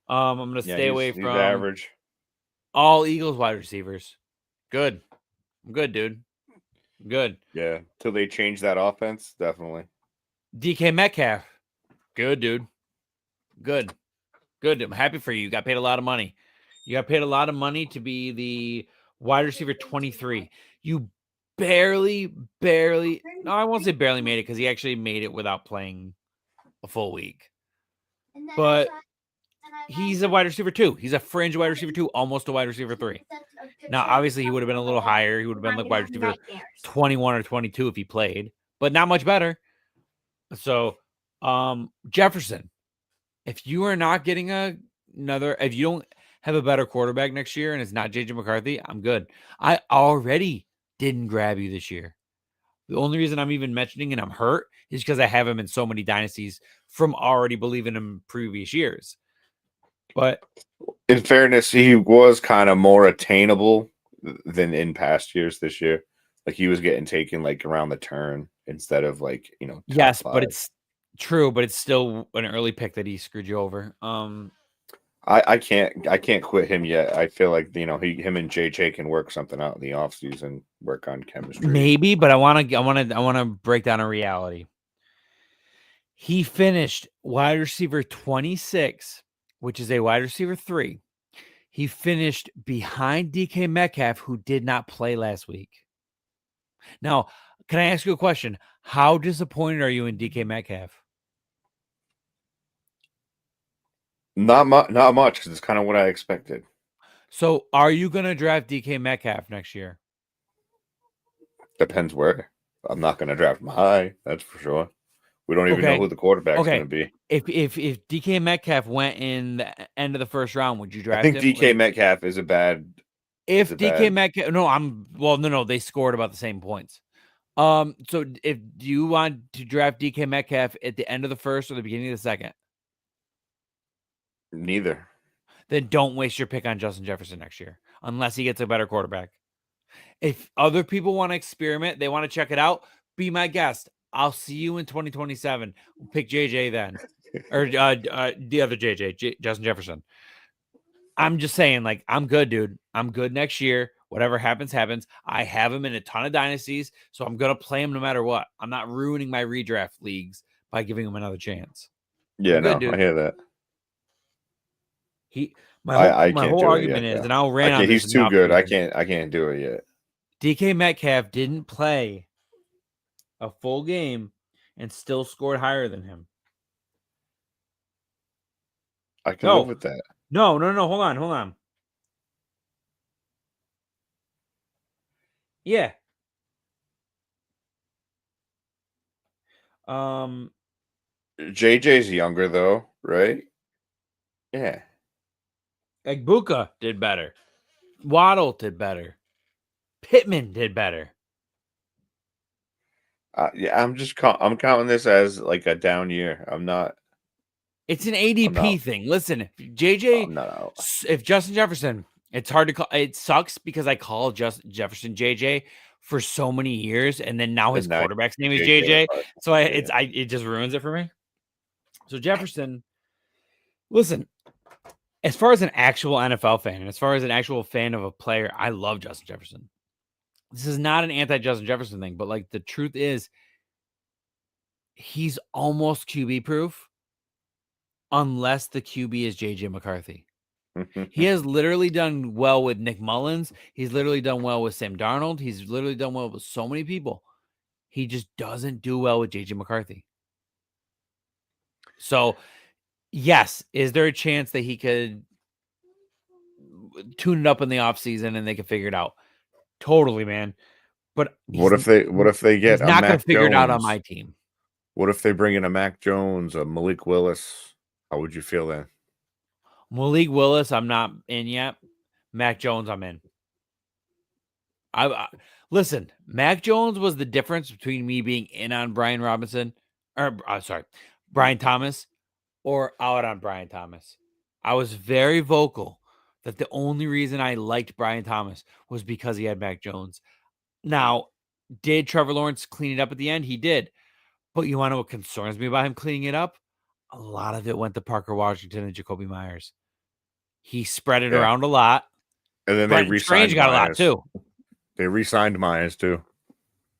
I'm going to stay away from average. All Eagles wide receivers. Good. I'm good, dude. I'm good. Yeah. Till they change that offense, definitely. DK Metcalf. Good, dude. Good. I'm happy for you. You got paid a lot of money. You got paid a lot of money to be the wide receiver 23. You barely. No, I won't say barely made it because he actually made it without playing a full week. But he's a wide receiver 2. He's a fringe wide receiver 2, almost a wide receiver 3. Now, obviously, he would have been a little higher. He would have been like wide receiver 21 or 22 if he played, but not much better. So, Jefferson, if you are not getting if you don't have a better quarterback next year and it's not JJ McCarthy, I'm good. I already didn't grab you this year. The only reason I'm even mentioning and I'm hurt is because I have him in so many dynasties from already believing him previous years. But in fairness, he was kind of more attainable than in past years this year. Like he was getting taken like around the turn instead of like, yes, 5. but it's true, but it's still an early pick that he screwed you over. I can't quit him yet. I feel like him and JJ can work something out in the offseason, work on chemistry. Maybe, but I want to break down a reality. He finished wide receiver 26, which is a wide receiver 3. He finished behind DK Metcalf, who did not play last week. Now, can I ask you a question? How disappointed are you in DK Metcalf? Not much, because it's kind of what I expected. So, are you going to draft DK Metcalf next year? Depends where. I'm not going to draft him high. That's for sure. We don't even know who the quarterback's going to be. If DK Metcalf went in the end of the first round, would you draft him? I think DK Metcalf is a bad. If DK Metcalf, no, they scored about the same points. So do you want to draft DK Metcalf at the end of the first or the beginning of the second? Neither. Then don't waste your pick on Justin Jefferson next year unless he gets a better quarterback. If other people want to experiment, they want to check it out, be my guest. I'll see you in 2027. We'll pick JJ then. Or the other JJ, Justin Jefferson. I'm just saying, like, I'm good, dude. I'm good next year. Whatever happens, happens. I have him in a ton of dynasties, so I'm going to play him no matter what. I'm not ruining my redraft leagues by giving him another chance. Yeah, I hear that. My whole argument is, and I'll rant on this. He's too good. I can't do it yet. DK Metcalf didn't play a full game and still scored higher than him. I can live with that. No. Hold on. Yeah. JJ's younger though, right? Yeah. Egbuka did better. Waddle did better. Pittman did better. Yeah, I'm counting this as like a down year. I'm not. It's an ADP thing. Listen, if Justin Jefferson, it's hard to call. It sucks because I call Justin Jefferson JJ for so many years, and then now his quarterback's name is JJ. So it just ruins it for me. So Jefferson, listen, as far as an actual NFL fan, and as far as an actual fan of a player, I love Justin Jefferson. This is not an anti-Justin Jefferson thing, but like the truth is, he's almost QB proof unless the QB is JJ McCarthy. He has literally done well with Nick Mullins. He's literally done well with Sam Darnold. He's literally done well with so many people. He just doesn't do well with JJ McCarthy. So, yes, is there a chance that he could tune it up in the offseason and they can figure it out? Totally, man. But what if they get not going to figure it out on my team? What if they bring in a Mac Jones, a Malik Willis? How would you feel then? Malik Willis, I'm not in yet. Mac Jones, I'm in. Listen, Mac Jones was the difference between me being in on Brian Thomas, or out on Brian Thomas. I was very vocal that the only reason I liked Brian Thomas was because he had Mac Jones. Now, did Trevor Lawrence clean it up at the end? He did. But you want to know what concerns me about him cleaning it up? A lot of it went to Parker Washington and Jacoby Myers. He spread it around a lot. And then they re-signed Strange got Myers. a lot too. They re-signed Myers too.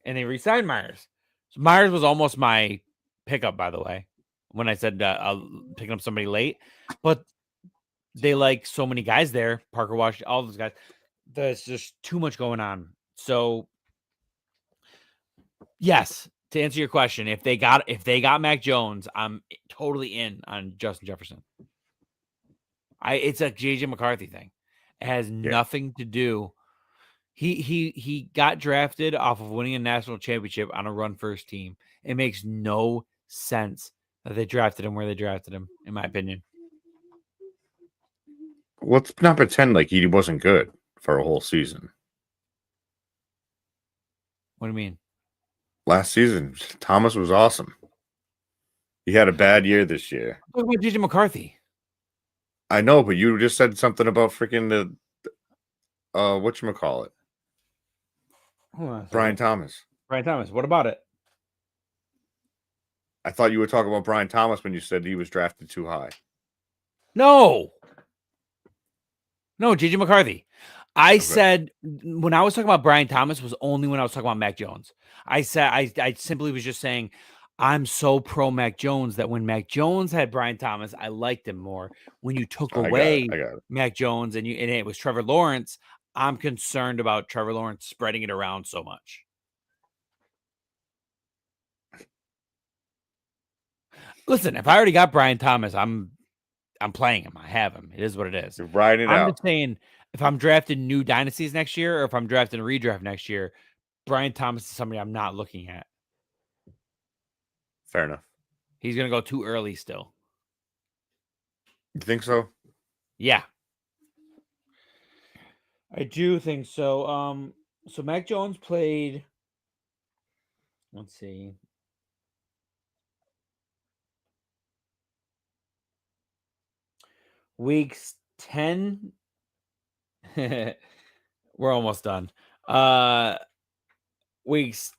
And they re-signed Myers. So Myers was almost my pickup, by the way, when I said picking up somebody late. But they like so many guys there, Parker Washington, all those guys. There's just too much going on. So Yes. To answer your question, if they got Mac Jones, I'm totally in on Justin Jefferson. It's a JJ McCarthy thing. It has nothing to do. He got drafted off of winning a national championship on a run first team. It makes no sense that they drafted him where they drafted him, in my opinion. Let's not pretend like he wasn't good for a whole season. What do you mean? Last season, Thomas was awesome. He had a bad year this year. What about JJ McCarthy? I know, but you just said something about freaking the whatchamacallit? Brian Thomas. Brian Thomas. What about it? I thought you were talking about Brian Thomas when you said he was drafted too high. No, JJ McCarthy. I said when I was talking about Brian Thomas was only when I was talking about Mac Jones. I said I simply was just saying I'm so pro Mac Jones that when Mac Jones had Brian Thomas, I liked him more. When you took away Mac Jones and it was Trevor Lawrence, I'm concerned about Trevor Lawrence spreading it around so much. Listen, if I already got Brian Thomas, I'm playing him. I have him. It is what it is. You're riding it out. I'm just saying, if I'm drafting new dynasties next year or if I'm drafting a redraft next year, Brian Thomas is somebody I'm not looking at. Fair enough. He's going to go too early still. You think so? Yeah. I do think so. So Mac Jones played, let's see. Weeks 10. We're almost done. Weeks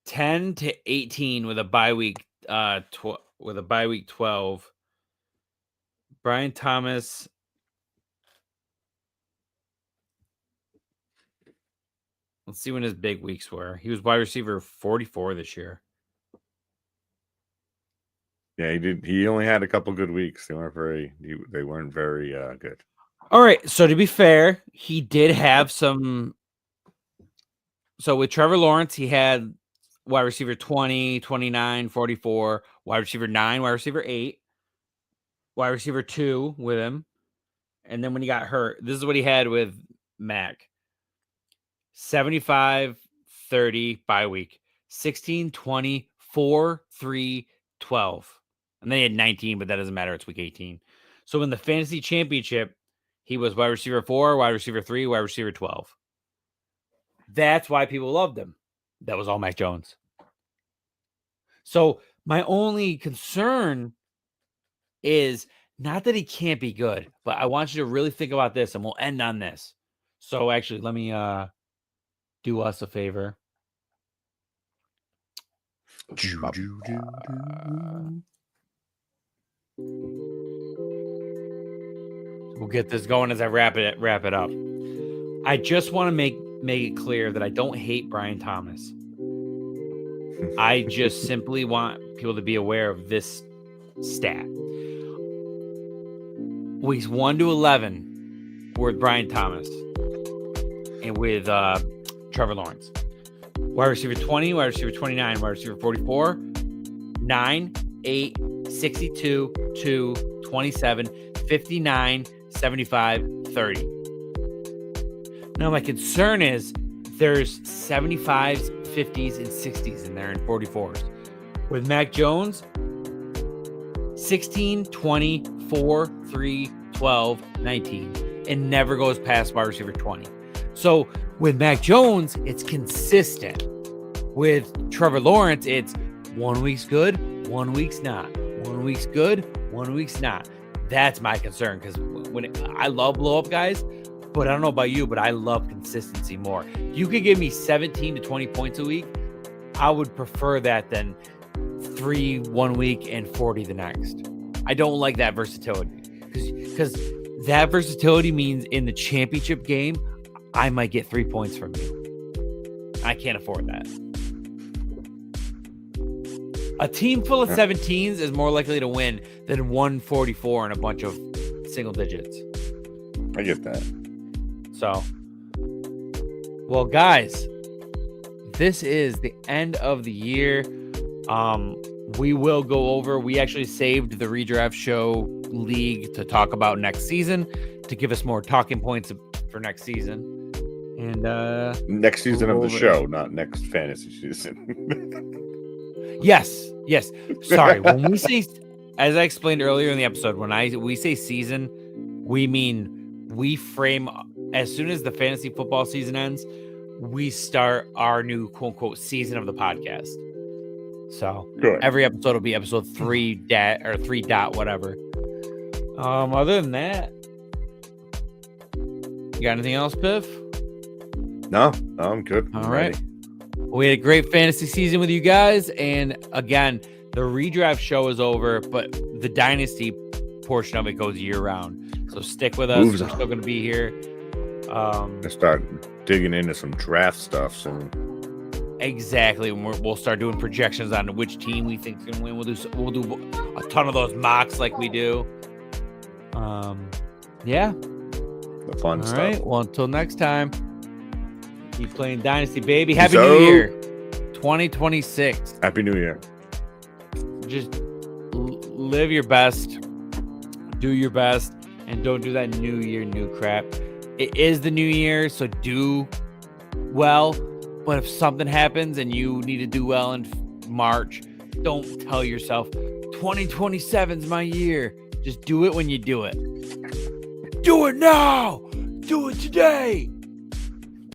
10 to 18 with a bye week 12. Brian Thomas let's see when his big weeks were. He was wide receiver 44 this year. Yeah, he did. He only had a couple good weeks. They weren't very good. All right. So to be fair, he did have some. So with Trevor Lawrence, he had wide receiver 20, 29, 44, wide receiver 9, wide receiver 8, wide receiver 2 with him. And then when he got hurt, this is what he had with Mac. 75, 30 bye week, 16, 20, 4, 3, 12. And then he had 19, but that doesn't matter. It's week 18. So in the fantasy championship, he was wide receiver 4, wide receiver 3, wide receiver 12. That's why people loved him. That was all Mac Jones. So my only concern is not that he can't be good, but I want you to really think about this, and we'll end on this. So actually, let me do us a favor. We'll get this going as I wrap it up. I just want to make it clear that I don't hate Brian Thomas. I just simply want people to be aware of this stat. Weeks 1 to 11 were with Brian Thomas and with Trevor Lawrence. Wide receiver 20, wide receiver 29, wide receiver 44, 9, 8, 62, 2, 27, 59, 75, 30. Now, my concern is there's 75s, 50s, and 60s in there and 44s. With Mac Jones, 16, 20, 4, 3, 12, 19. It never goes past wide receiver 20. So with Mac Jones, it's consistent. With Trevor Lawrence, it's 1 week's good, 1 week's not. 1 week's good, 1 week's not. That's my concern because I love blow-up guys, but I don't know about you, but I love consistency more. You could give me 17 to 20 points a week. I would prefer that than 3 1 week and 40 the next. I don't like that versatility because that versatility means in the championship game, I might get 3 points from you. I can't afford that. A team full of 17s is more likely to win than 144 and a bunch of single digits. I get that. So, well, guys, this is the end of the year. We will go over. We actually saved the Redraft Show League to talk about next season, to give us more talking points for next season. And next season of the show, not next fantasy season. Yes. Sorry. When we say, as I explained earlier in the episode, when we say season, we mean we frame as soon as the fantasy football season ends, we start our new quote unquote season of the podcast. So Good. Every episode will be episode 3 or 3 dot whatever. Other than that, you got anything else, Piff? No, I'm good. All right. We had a great fantasy season with you guys, and again, the redraft show is over, but the Dynasty portion of it goes year round. So stick with us. We're still going to be here. Let's start digging into some draft stuff soon. Exactly. We'll start doing projections on which team we think is going to win. We'll do a ton of those mocks like we do. Yeah. The fun stuff. All right. Well, until next time, keep playing Dynasty, baby. Happy New Year, 2026. Happy New Year. Just live your best, do your best, and don't do that New Year, new crap. It is the new year, so do well. But if something happens and you need to do well in March, don't tell yourself 2027 is my year. Just do it when you do it. Do it now. Do it today.